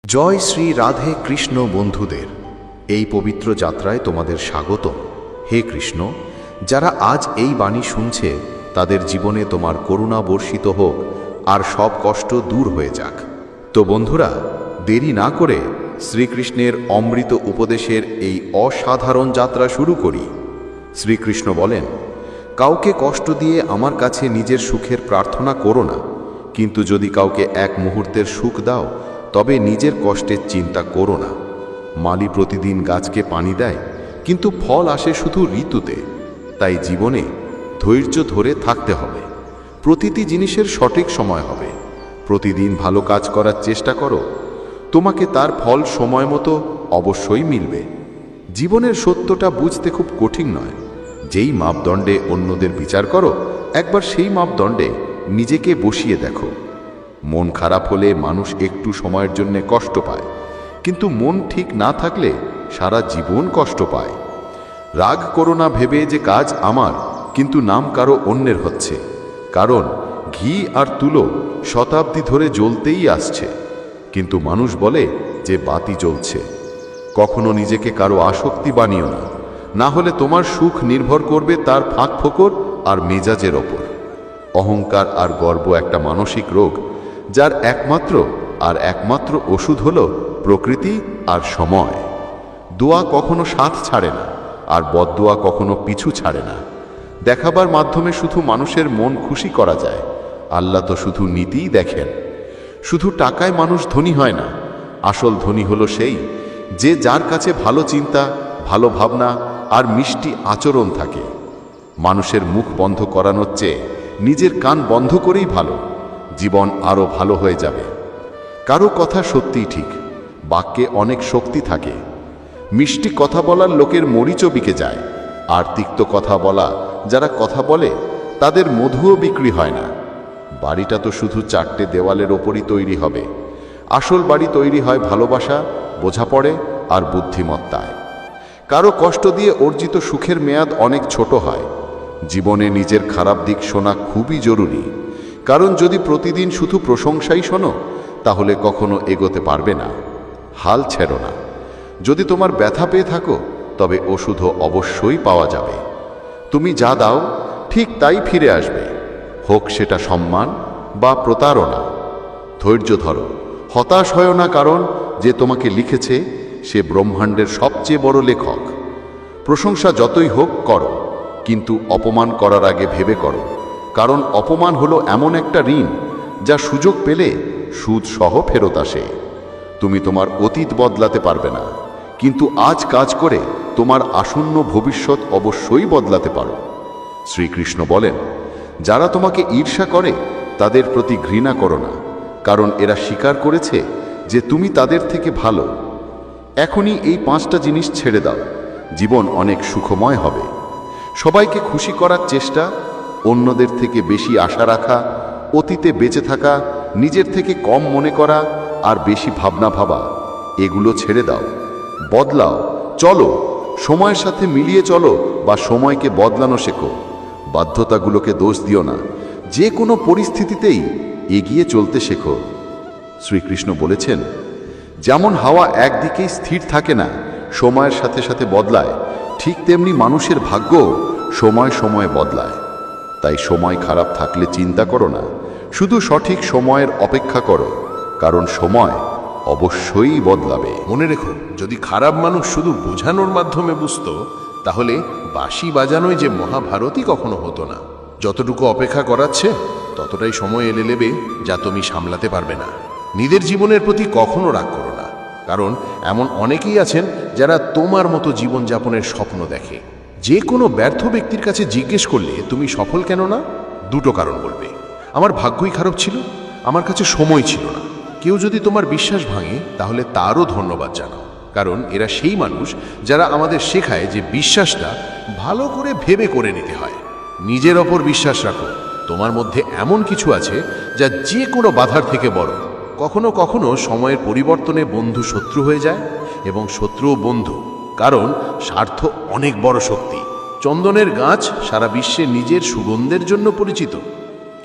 জয় শ্রী রাধে কৃষ্ণ বন্ধুদের এই পবিত্র যাত্রায় তোমাদের স্বাগতম। হে কৃষ্ণ, যারা আজ এই বাণী শুনছে তাদের জীবনে তোমার করুণা বর্ষিত হোক আর সব কষ্ট দূর হয়ে যাক। তো বন্ধুরা, দেরি না করে শ্রীকৃষ্ণের অমৃত উপদেশের এই অসাধারণ যাত্রা শুরু করি। শ্রীকৃষ্ণ বলেন, কাউকে কষ্ট দিয়ে আমার কাছে নিজের সুখের প্রার্থনা করো না, কিন্তু যদি কাউকে এক মুহূর্তের সুখ দাও তবে নিজের কষ্টের চিন্তা করো না। মালি প্রতিদিন গাছকে পানি দেয়, কিন্তু ফল আসে শুধু ঋতুতে। তাই জীবনে ধৈর্য ধরে থাকতে হবে। প্রতিটি জিনিসের সঠিক সময় হবে। প্রতিদিন ভালো কাজ করার চেষ্টা করো, তোমাকে তার ফল সময় মতো অবশ্যই মিলবে। জীবনের সত্যটা বুঝতে খুব কঠিন নয়। যেই মাপদণ্ডে অন্যদের বিচার করো, একবার সেই মাপদণ্ডে নিজেকে বসিয়ে দেখো। মন খারাপ হলে মানুষ একটু সময়ের জন্য কষ্ট পায়, কিন্তু মন ঠিক না থাকলে সারা জীবন কষ্ট পায়। রাগ করো না ভেবে যে কাজ আমার, কিন্তু নাম কারো অন্যের হচ্ছে। কারণ ঘি আর তুলো শতাব্দী ধরে জ্বলতেই আসছে, কিন্তু মানুষ বলে যে বাতি জ্বলছে। কখনো নিজেকে কারো আসক্তি বানিও না, না হলে তোমার সুখ নির্ভর করবে তার ফাঁক ফোকর আর মেজাজের ওপর। অহংকার আর গর্ব একটা মানসিক রোগ, যার একমাত্র ওষুধ হলো প্রকৃতি আর সময়। দোয়া কখনো সাথ ছাড়ে না, আর বদদোয়া কখনো পিছু ছাড়ে না। দেখাবার মাধ্যমে শুধু মানুষের মন খুশি করা যায়, আল্লাহ তো শুধু নীতিই দেখেন। শুধু টাকায় মানুষ ধনী হয় না, আসল ধনী হলো সেই যে যার কাছে ভালো চিন্তা, ভালো ভাবনা আর মিষ্টি আচরণ থাকে। মানুষের মুখ বন্ধ করানোর চেয়ে নিজের কান বন্ধ করেই ভালো। জীবন আরও ভালো হয়ে যাবে। কারো কথা সত্যিই ঠিক, বাক্যে অনেক শক্তি থাকে। মিষ্টি কথা বলার লোকের মরিচও বিকে যায়, আর তিক্ত কথা বলা যারা কথা বলে তাদের মধুও বিক্রি হয় না। বাড়িটা তো শুধু চারটে দেওয়ালের ওপরই তৈরি হবে, আসল বাড়ি তৈরি হয় ভালোবাসা, বোঝাপড়ে আর বুদ্ধিমত্তায়। কারো কষ্ট দিয়ে অর্জিত সুখের মেয়াদ অনেক ছোট হয়। জীবনে নিজের খারাপ দিক শোনা খুবই জরুরি, কারণ যদি প্রতিদিন শুধু প্রশংসাই শোনো তাহলে কখনো এগোতে পারবে না। হাল ছেড়ো না। যদি তোমার ব্যথা পেয়ে থাকো তবে ওষুধও অবশ্যই পাওয়া যাবে। তুমি যা দাও ঠিক তাই ফিরে আসবে, হোক সেটা সম্মান বা প্রতারণা। ধৈর্য ধরো, হতাশ হয় না, কারণ যে তোমাকে লিখেছে সে ব্রহ্মাণ্ডের সবচেয়ে বড় লেখক। প্রশংসা যতই হোক করো, কিন্তু অপমান করার আগে ভেবে করো, কারণ অপমান হলো এমন একটা ঋণ যা সুযোগ পেলে সুদ সহ ফেরত আসে। তুমি তোমার অতীত বদলাতে পারবে না, কিন্তু আজ কাজ করে তোমার আসন্ন ভবিষ্যৎ অবশ্যই বদলাতে পারো। শ্রীকৃষ্ণ বলেন, যারা তোমাকে ঈর্ষা করে তাদের প্রতি ঘৃণা করো না, কারণ এরা স্বীকার করেছে যে তুমি তাদের থেকে ভালো। এখনই এই 5টা জিনিস ছেড়ে দাও, জীবন অনেক সুখময় হবে। সবাইকে খুশি করার চেষ্টা, অন্যদের থেকে বেশি আশা রাখা, অতীতে বেঁচে থাকা, নিজের থেকে কম মনে করা আর বেশি ভাবনা ভাবা, এগুলো ছেড়ে দাও। বদলাও, চলো, সময়ের সাথে মিলিয়ে চলো বা সময়কে বদলানো শেখো। বাধ্যতাগুলোকে দোষ দিও না, যে কোনো পরিস্থিতিতেই এগিয়ে চলতে শেখো। শ্রীকৃষ্ণ বলেছেন, যেমন হাওয়া একদিকেই স্থির থাকে না, সময়ের সাথে সাথে বদলায়, ঠিক তেমনি মানুষের ভাগ্য সময় সময়ে বদলায়। তাই সময় খারাপ থাকলে চিন্তা করো না, শুধু সঠিক সময়ের অপেক্ষা করো, কারণ সময় অবশ্যই বদলাবে। মনে রেখো, যদি খারাপ মানুষ শুধু বোঝানোর মাধ্যমে বুঝতো তাহলে বাঁশি বাজানোই যে মহাভারতই কখনো হতো না। যতটুকু অপেক্ষা করাচ্ছে ততটাই সময় এলে নেবে যা তুমি সামলাতে পারবে না। নিজের জীবনের প্রতি কখনো রাগ করো না, কারণ এমন অনেকেই আছেন যারা তোমার মতো জীবনযাপনের স্বপ্ন দেখে। যে কোনো ব্যর্থ ব্যক্তির কাছে জিজ্ঞেস করলে তুমি সফল কেন না, 2টো কারণ বলবে। আমার ভাগ্যই খারাপ ছিল, আমার কাছে সময় ছিল না। কেউ যদি তোমার বিশ্বাস ভাঙে তাহলে তারও ধন্যবাদ জানাও, কারণ এরা সেই মানুষ যারা আমাদের শেখায় যে বিশ্বাসটা ভালো করে ভেবে করে নিতে হয়। নিজের ওপর বিশ্বাস রাখো, তোমার মধ্যে এমন কিছু আছে যা যে কোনো বাধার থেকে বড়। কখনো কখনো সময়ের পরিবর্তনে বন্ধু শত্রু হয়ে যায় এবং শত্রুও বন্ধু, কারণ স্বার্থ অনেক বড় শক্তি। চন্দনের গাছ সারা বিশ্বে নিজের সুগন্ধের জন্য পরিচিত,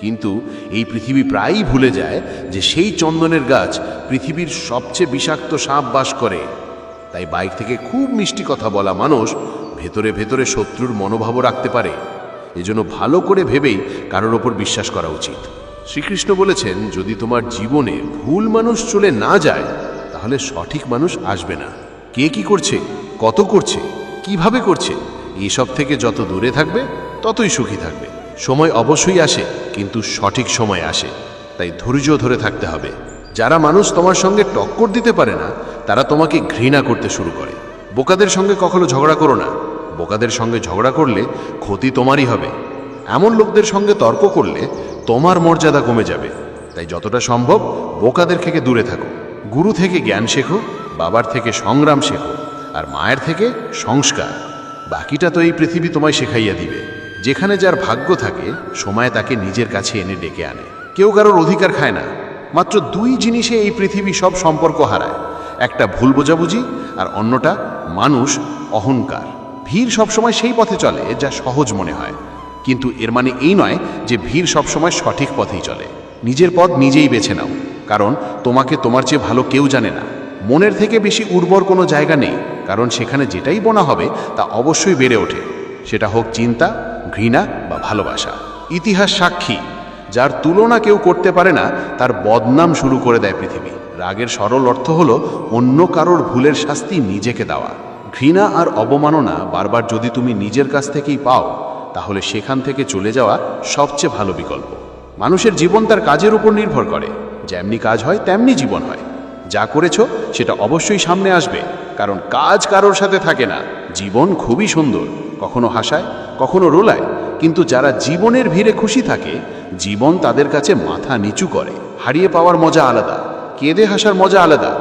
কিন্তু এই পৃথিবী প্রায়ই ভুলে যায় যে সেই চন্দনের গাছ পৃথিবীর সবচেয়ে বিষাক্ত সাপ বাস করে। তাই বাইক থেকে খুব মিষ্টি কথা বলা মানুষ ভেতরে ভেতরে শত্রুর মনোভাবও রাখতে পারে। এজন্য ভালো করে ভেবেই কারোর ওপর বিশ্বাস করা উচিত। শ্রীকৃষ্ণ বলেছেন, যদি তোমার জীবনে ভুল মানুষ চলে না যায় তাহলে সঠিক মানুষ আসবে না। কে কি করছে, কত করছে, কিভাবে করছে, এসব থেকে যত দূরে থাকবে ততই সুখী থাকবে। সময় অবশ্যই আসে, কিন্তু সঠিক সময় আসে, তাই ধৈর্য ধরে থাকতে হবে। যারা মানুষ তোমার সঙ্গে টক্কর দিতে পারে না তারা তোমাকে ঘৃণা করতে শুরু করে। বোকাদের সঙ্গে কখনো ঝগড়া করো না। বোকাদের সঙ্গে ঝগড়া করলে ক্ষতি তোমারই হবে। এমন লোকদের সঙ্গে তর্ক করলে তোমার মর্যাদা কমে যাবে। তাই যতটা সম্ভব বোকাদের থেকে দূরে থাকো। গুরু থেকে জ্ঞান শেখো, বাবার থেকে সংগ্রাম শেখো, আর মায়ের থেকে সংস্কার। বাকিটা তো এই পৃথিবী তোমায় শেখাইয়া দিবে। যেখানে যার ভাগ্য থাকে সময় তাকে নিজের কাছে এনে ডেকে আনে। কেউ কারোর অধিকার খায় না। মাত্র দুই জিনিসে এই পৃথিবী সব সম্পর্ক হারায়, একটা ভুল বোঝাবুঝি আর অন্যটা মানুষ অহংকার। ভিড় সবসময় সেই পথে চলে যা সহজ মনে হয়, কিন্তু এর মানে এই নয় যে ভিড় সবসময় সঠিক পথেই চলে। নিজের পথ নিজেই বেছে নাও, কারণ তোমাকে তোমার চেয়ে ভালো কেউ জানে না। মনের থেকে বেশি উর্বর কোনো জায়গা নেই, কারণ সেখানে যেটাই বোনা হবে তা অবশ্যই বেড়ে ওঠে, সেটা হোক চিন্তা, ঘৃণা বা ভালোবাসা। ইতিহাস সাক্ষী, যার তুলনা কেউ করতে পারে না তার বদনাম শুরু করে দেয় পৃথিবী। রাগের সরল অর্থ হলো অন্য কারোর ভুলের শাস্তি নিজেকে দেওয়া। ঘৃণা আর অবমাননা বারবার যদি তুমি নিজের কাছ থেকেই পাও তাহলে সেখান থেকে চলে যাওয়া সবচেয়ে ভালো বিকল্প। মানুষের জীবন তার কাজের উপর নির্ভর করে। যেমনি কাজ হয় তেমনি জীবন হয়। যা করেছো সেটা অবশ্যই সামনে আসবে, কারণ কাজ কারোর সাথে থাকে না। জীবন খুবই সুন্দর, কখনো হাসায়, কখনো রোলায়, কিন্তু যারা জীবনের ভিড়ে খুশি থাকে জীবন তাদের কাছে মাথা নিচু করে। হারিয়ে পাওয়ার মজা আলাদা, কেঁদে হাসার মজা আলাদা।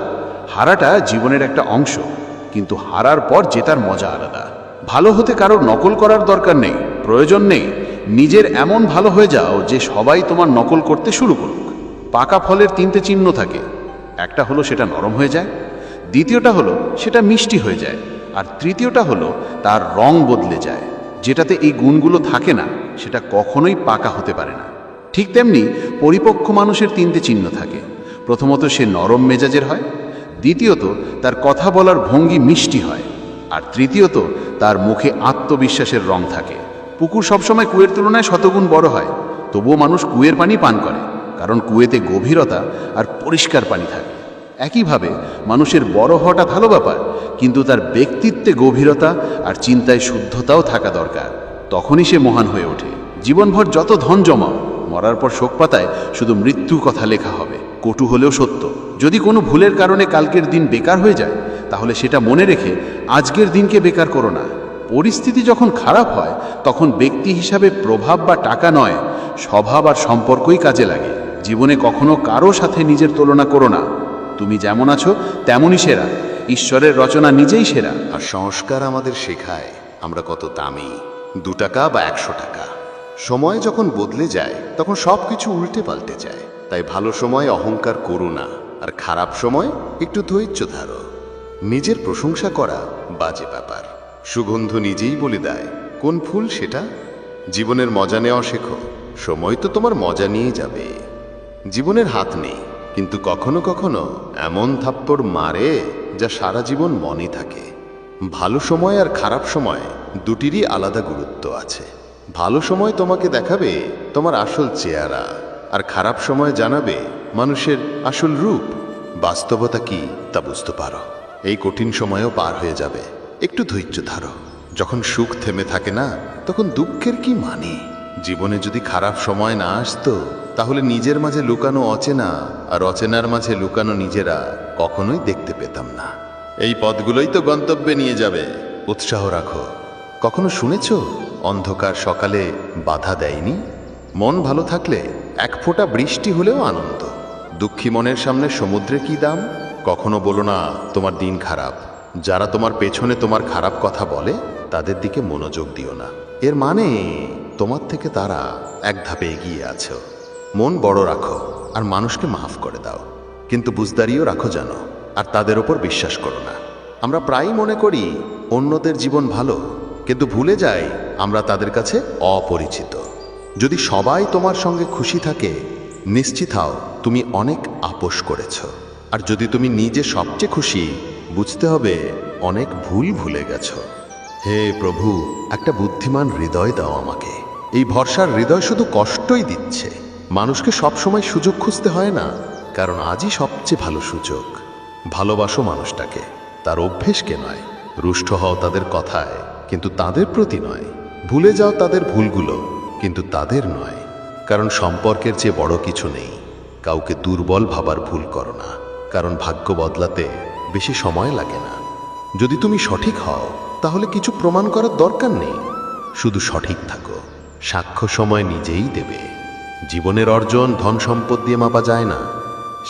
হারাটা জীবনের একটা অংশ, কিন্তু হারার পর জেতার মজা আলাদা। ভালো হতে কারোর নকল করার দরকার নেই, প্রয়োজন নেই। নিজের এমন ভালো হয়ে যাও যে সবাই তোমার নকল করতে শুরু করুক। পাকা ফলের তিনটে চিহ্ন থাকে, একটা হলো সেটা নরম হয়ে যায়, দ্বিতীয়টা হলো সেটা মিষ্টি হয়ে যায়, আর তৃতীয়টা হলো তার রং বদলে যায়। যেটাতে এই গুণগুলো থাকে না সেটা কখনোই পাকা হতে পারে না। ঠিক তেমনি পরিপক্ক মানুষের তিনটে চিহ্ন থাকে। প্রথমত সে নরম মেজাজের হয়, দ্বিতীয়ত তার কথা বলার ভঙ্গি মিষ্টি হয়, আর তৃতীয়ত তার মুখে আত্মবিশ্বাসের রং থাকে। পুকুর সবসময় কুয়ের তুলনায় শতগুণ বড় হয়, তবুও মানুষ কুয়ের পানি পান করে, কারণ কুয়েতে গভীরতা আর পরিষ্কার পানি থাকে। একইভাবে মানুষের বড় হওয়াটা ভালো ব্যাপার, কিন্তু তার ব্যক্তিত্বে গভীরতা আর চিন্তায় শুদ্ধতাও থাকা দরকার। তখনই সে মহান হয়ে ওঠে। জীবনভর যত ধন জমাও, মরার পর শোক পাতায় শুধু মৃত্যু কথা লেখা হবে, কটু হলেও সত্য। যদি কোনো ভুলের কারণে কালকের দিন বেকার হয়ে যায় তাহলে সেটা মনে রেখে আজকের দিনকে বেকার করো না। পরিস্থিতি যখন খারাপ হয় তখন ব্যক্তি হিসাবে প্রভাব বা টাকা নয়, স্বভাব আর সম্পর্কই কাজে লাগে। জীবনে কখনো কারো সাথে নিজের তুলনা করো না। তুমি যেমন আছো তেমনই সেরা। ঈশ্বরের রচনা নিজেই সেরা। আর সংস্কার আমাদের শেখায় আমরা কত দামি, 2 টাকা বা 100 টাকা। সময় যখন বদলে যায় তখন সব কিছু উল্টে পাল্টে যায়। তাই ভালো সময় অহংকার করো না, আর খারাপ সময় একটু ধৈর্য ধরো। নিজের প্রশংসা করা বাজে ব্যাপার। সুগন্ধ নিজেই বলে দেয় কোন ফুল সেটা। জীবনের মজা নেওয়া শেখো, সময় তো তোমার মজা নিয়ে যাবে। জীবনের হাত নেই, কিন্তু কখনো কখনো এমন থাপ্পড় মারে যা সারা জীবন মনে থাকে। ভালো সময় আর খারাপ সময় দুটিরই আলাদা গুরুত্ব আছে। ভালো সময় তোমাকে দেখাবে তোমার আসল চেহারা, আর খারাপ সময় জানাবে মানুষের আসল রূপ। বাস্তবতা কি তা বুঝতে পারো। এই কঠিন সময়ও পার হয়ে যাবে, একটু ধৈর্য ধরো। যখন সুখ থেমে থাকে না তখন দুঃখের কি মানে। জীবনে যদি খারাপ সময় না আসতো তাহলে নিজের মাঝে লুকানো অচেনা আর অচেনার মাঝে লুকানো নিজেরা কখনোই দেখতে পেতাম না। এই পথগুলোই তো গন্তব্যে নিয়ে যাবে। উৎসাহ রাখো। কখনো শুনেছ অন্ধকার সকালে বাধা দেয়নি? মন ভালো থাকলে 1 ফোঁটা বৃষ্টি হলেও আনন্দ। দুঃখী মনের সামনে সমুদ্রে কি দাম? কখনো বলো না তোমার দিন খারাপ। যারা তোমার পেছনে তোমার খারাপ কথা বলে তাদের দিকে মনোযোগ দিও না। এর মানে তোমার থেকে তারা এক ধাপে এগিয়ে আছো। মন বড় রাখো আর মানুষকে মাফ করে দাও, কিন্তু বুঝদারিও রাখো জানো, আর তাদের ওপর বিশ্বাস করো না। আমরা প্রায়ই মনে করি অন্যদের জীবন ভালো, কিন্তু ভুলে যাই আমরা তাদের কাছে অপরিচিত। যদি সবাই তোমার সঙ্গে খুশি থাকে, নিশ্চিত হও তুমি অনেক আপোষ করেছ। আর যদি তুমি নিজে সবচেয়ে খুশি, বুঝতে হবে অনেক ভুল ভুলে গেছ। হে প্রভু, একটা বুদ্ধিমান হৃদয় দাও আমাকে। এই ভরসার হৃদয় শুধু কষ্টই দিচ্ছে। মানুষকে সবসময় সুযোগ খুঁজতে হয় না, কারণ আজই সবচেয়ে ভালো সুযোগ। ভালোবাসো মানুষটাকে, তার অভ্যেসকে নয়। রুষ্ট হও তাদের কথায়, কিন্তু তাদের প্রতি নয়। ভুলে যাও তাদের ভুলগুলো, কিন্তু তাদের নয়। কারণ সম্পর্কের চেয়ে বড় কিছু নেই। কাউকে দুর্বল ভাবার ভুল করো না, কারণ ভাগ্য বদলাতে বেশি সময় লাগে না। যদি তুমি সঠিক হও, তাহলে কিছু প্রমাণ করার দরকার নেই। শুধু সঠিক থাকো, সাক্ষ্য সময় নিজেই দেবে। জীবনের অর্জন ধন সম্পদ দিয়ে মাপা যায় না।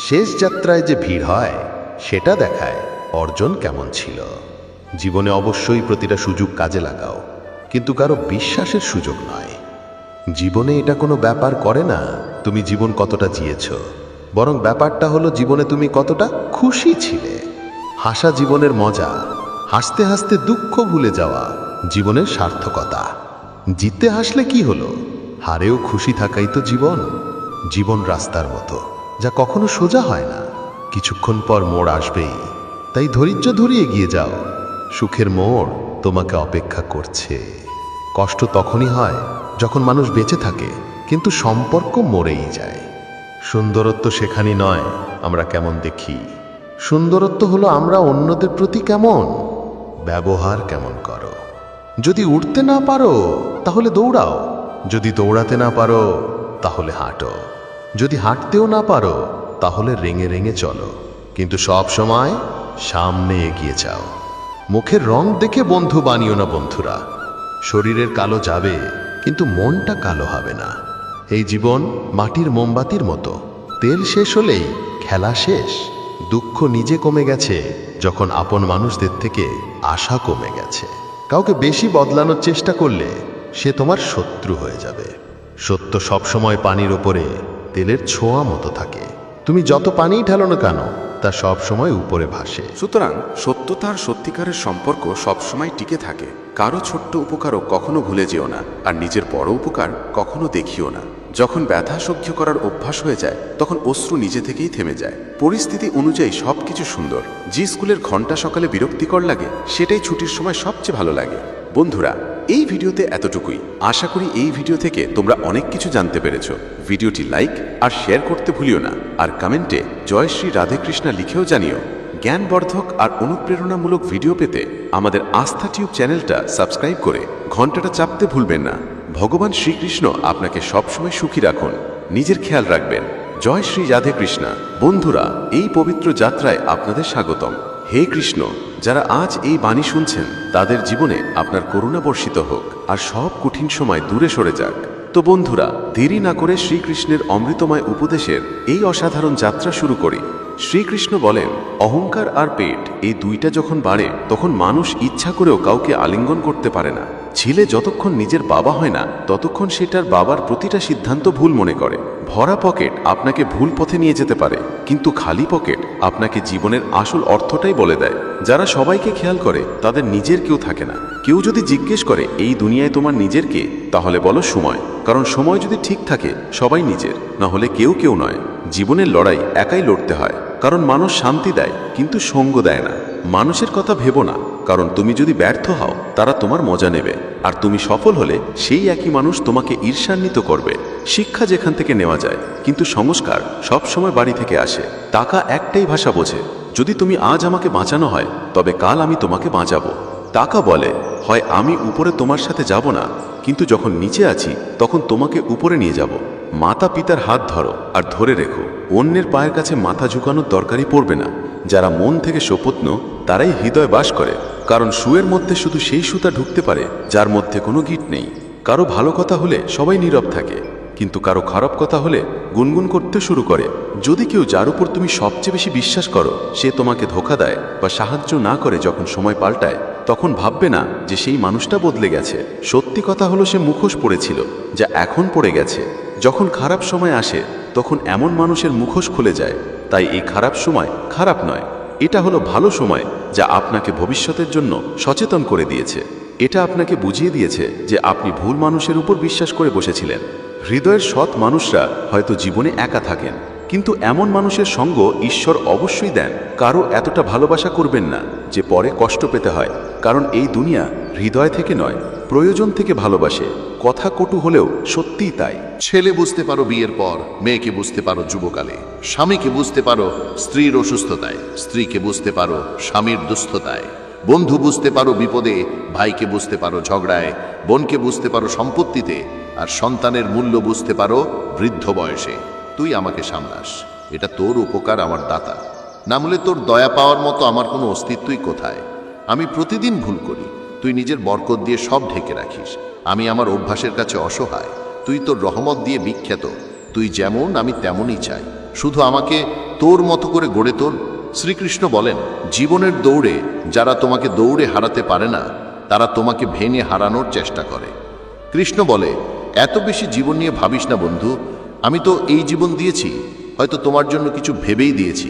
শেষ যাত্রায় যে ভিড় হয়, সেটা দেখায় অর্জন কেমন ছিল। জীবনে অবশ্যই প্রতিটা সুযোগ কাজে লাগাও, কিন্তু কারো বিশ্বাসের সুযোগ নয়। জীবনে এটা কোনো ব্যাপার করে না তুমি জীবন কতটা জিয়েছ, বরং ব্যাপারটা হলো জীবনে তুমি কতটা খুশি ছিলে। হাসা জীবনের মজা, হাসতে হাসতে দুঃখ ভুলে যাওয়া জীবনের সার্থকতা। জিততে হাসলে কি হলো, হারেও খুশি থাকাই তো জীবন। জীবন রাস্তার মতো, যা কখনো সোজা হয় না। কিছুক্ষণ পর মোড় আসবেই, তাই ধৈর্য ধরে এগিয়ে যাও। সুখের মোড় তোমাকে অপেক্ষা করছে। কষ্ট তখনই হয় যখন মানুষ বেঁচে থাকে, কিন্তু সম্পর্ক মরেই যায়। সুন্দরত্ব সেখানেই নয় আমরা কেমন দেখি, সুন্দরত্ব হলো আমরা অন্যদের প্রতি কেমন ব্যবহার কেমন করো। যদি উঠতে না পারো তাহলে দৌড়াও, যদি দৌড়াতে না পারো তাহলে হাঁটো, যদি হাঁটতেও না পারো তাহলে রেঙে রেঙে চলো, কিন্তু সব সময় সামনে এগিয়ে যাও। মুখের রং দেখে বন্ধু বানিও না বন্ধুরা। শরীরের কালো যাবে, কিন্তু মনটা কালো হবে না। এই জীবন মাটির মোমবাতির মতো, তেল শেষ হলেই খেলা শেষ। দুঃখ নিজে কমে গেছে যখন আপন মানুষদের থেকে আশা কমে গেছে। কাউকে বেশি বদলানোর চেষ্টা করলে সে তোমার শত্রু হয়ে যাবে। সত্য সবসময় পানির ওপরে তেলের ছোঁয়া মতো থাকে। তুমি যত পানিই ঢালো না কেন, তা সব সময় উপরে ভাসে। সুতরাং সত্যতা আর সত্যিকারের সম্পর্ক সবসময় টিকে থাকে। কারো ছোট্ট উপকারও কখনো ভুলে যেও না, আর নিজের বড় উপকার কখনো দেখিও না। যখন ব্যথা সহ্য করার অভ্যাস হয়ে যায়, তখন অশ্রু নিজে থেকেই থেমে যায়। পরিস্থিতি অনুযায়ী সবকিছু সুন্দর। যে স্কুলের ঘন্টা সকালে বিরক্তিকর লাগে, সেটাই ছুটির সময় সবচেয়ে ভালো লাগে। বন্ধুরা, এই ভিডিওতে এতটুকুই। আশা করি এই ভিডিও থেকে তোমরা অনেক কিছু জানতে পেরেছো। ভিডিওটি লাইক আর শেয়ার করতে ভুলিও না, আর কমেন্টে জয় শ্রী রাধে কৃষ্ণা লিখেও জানিও। জ্ঞানবর্ধক আর অনুপ্রেরণামূলক ভিডিও পেতে আমাদের আস্থা টিউব চ্যানেলটা সাবস্ক্রাইব করে ঘন্টাটা চাপতে ভুলবেন না। ভগবান শ্রীকৃষ্ণ আপনাকে সবসময় সুখী রাখুন, নিজের খেয়াল রাখবেন। জয় শ্রী রাধে কৃষ্ণা। বন্ধুরা, এই পবিত্র যাত্রায় আপনাদের স্বাগতম। হে কৃষ্ণ, যারা আজ এই বাণী শুনছেন, তাদের জীবনে আপনার করুণা বর্ষিত হোক, আর সব কঠিন সময় দূরে সরে যাক। তো বন্ধুরা, দেরি না করে শ্রীকৃষ্ণের অমৃতময় উপদেশের এই অসাধারণ যাত্রা শুরু করি। শ্রীকৃষ্ণ বলেন, অহংকার আর পেট এই দুইটা যখন বাড়ে, তখন মানুষ ইচ্ছা করেও কাউকে আলিঙ্গন করতে পারে না। ছেলে যতক্ষণ নিজের বাবা হয় না, ততক্ষণ সে তার বাবার প্রতিটা সিদ্ধান্ত ভুল মনে করে। ভরা পকেট আপনাকে ভুল পথে নিয়ে যেতে পারে, কিন্তু খালি পকেট আপনাকে জীবনের আসল অর্থটাই বলে দেয়। যারা সবাইকে খেয়াল করে, তাদের নিজের কেউ থাকে না। কেউ যদি জিজ্ঞেস করে এই দুনিয়ায় তোমার নিজের কে, তাহলে বলো সময়। কারণ সময় যদি ঠিক থাকে, সবাই নিজের, না হলে কেউ কেউ নয়। জীবনের লড়াই একাই লড়তে হয়, কারণ মানুষ শান্তি দেয় কিন্তু সঙ্গ দেয় না। মানুষের কথা ভেবো না, কারণ তুমি যদি ব্যর্থ হও, তারা তোমার মজা নেবে, আর তুমি সফল হলে সেই একই মানুষ তোমাকে ঈর্ষান্বিত করবে। শিক্ষা যেখান থেকে নেওয়া যায়, কিন্তু সংস্কার সব সময় বাড়ি থেকে আসে। টাকা একটাই ভাষা বোঝে, যদি তুমি আজ আমাকে বাঁচানো হয়, তবে কাল আমি তোমাকে বাঁচাবো। টাকা বলে, হয় আমি উপরে তোমার সাথে যাব না, কিন্তু যখন নিচে আছি তখন তোমাকে উপরে নিয়ে যাব। মাতা পিতার হাত ধরো আর ধরে রেখো। অন্যের পায়ের কাছে মাথা ঝুঁকানোর দরকারই পড়বে না। যারা মন থেকে শপথ তারাই হৃদয় বাস করে, কারণ শুয়ের মধ্যে শুধু সেই সুতা ঢুকতে পারে যার মধ্যে কোনো গিট নেই। কারো ভালো কথা হলে সবাই নীরব থাকে, কিন্তু কারো খারাপ কথা হলে গুনগুন করতে শুরু করে। যদি কেউ যার উপর তুমি সবচেয়ে বেশি বিশ্বাস করো, সে তোমাকে ধোঁকা দেয় বা সাহায্য না করে যখন সময় পাল্টায়, তখন ভাববে না যে সেই মানুষটা বদলে গেছে। সত্যি কথা হলো, সে মুখোশ পড়েছিল যা এখন পড়ে গেছে। যখন খারাপ সময় আসে, তখন এমন মানুষের মুখোশ খুলে যায়। তাই এই খারাপ সময় খারাপ নয়, এটা হলো ভালো সময়, যা আপনাকে ভবিষ্যতের জন্য সচেতন করে দিয়েছে। এটা আপনাকে বুঝিয়ে দিয়েছে যে আপনি ভুল মানুষের উপর বিশ্বাস করে বসেছিলেন। হৃদয়ের সৎ মানুষরা হয়তো জীবনে একা থাকেন, কিন্তু এমন মানুষের সঙ্গ ঈশ্বর অবশ্যই দেন। কারো এতটা ভালোবাসা করবেন না যে পরে কষ্ট পেতে হয়, কারণ এই দুনিয়া হৃদয় থেকে নয়, প্রয়োজন থেকে ভালোবাসে। কথা কটু হলেও সত্যিই তাই। ছেলে বুঝতে পারো বিয়ের পর, মেয়েকে বুঝতে পারো যুবকালে, স্বামীকে বুঝতে পারো স্ত্রীর অসুস্থতায়, স্ত্রীকে বুঝতে পারো স্বামীর দুস্থতায়, বন্ধু বুঝতে পারো বিপদে, ভাইকে বুঝতে পারো ঝগড়ায়, বোনকে বুঝতে পারো সম্পত্তিতে, আর সন্তানের মূল্য বুঝতে পারো বৃদ্ধ বয়সে। তুই আমাকে সামলাস, এটা তোর উপকার আমার দাতা। না হলে তোর দয়া পাওয়ার মতো আমার কোনো অস্তিত্বই কোথায়? আমি প্রতিদিন ভুল করি, তুই নিজের বরকত দিয়ে সব ঢেকে রাখিস। আমি আমার অভ্যাসের কাছে অসহায়, তুই তোর রহমত দিয়ে বিখ্যাত। তুই যেমন আমি তেমনই চাই, শুধু আমাকে তোর মতো করে গড়ে তোল। শ্রীকৃষ্ণ বলেন, জীবনের দৌড়ে যারা তোমাকে দৌড়ে হারাতে পারে না, তারা তোমাকে ভেঙে হারানোর চেষ্টা করে। কৃষ্ণ বলে, এত বেশি জীবন নিয়ে ভাবিস না বন্ধু, আমি তো এই জীবন দিয়েছি, হয়তো তোমার জন্য কিছু ভেবেই দিয়েছি।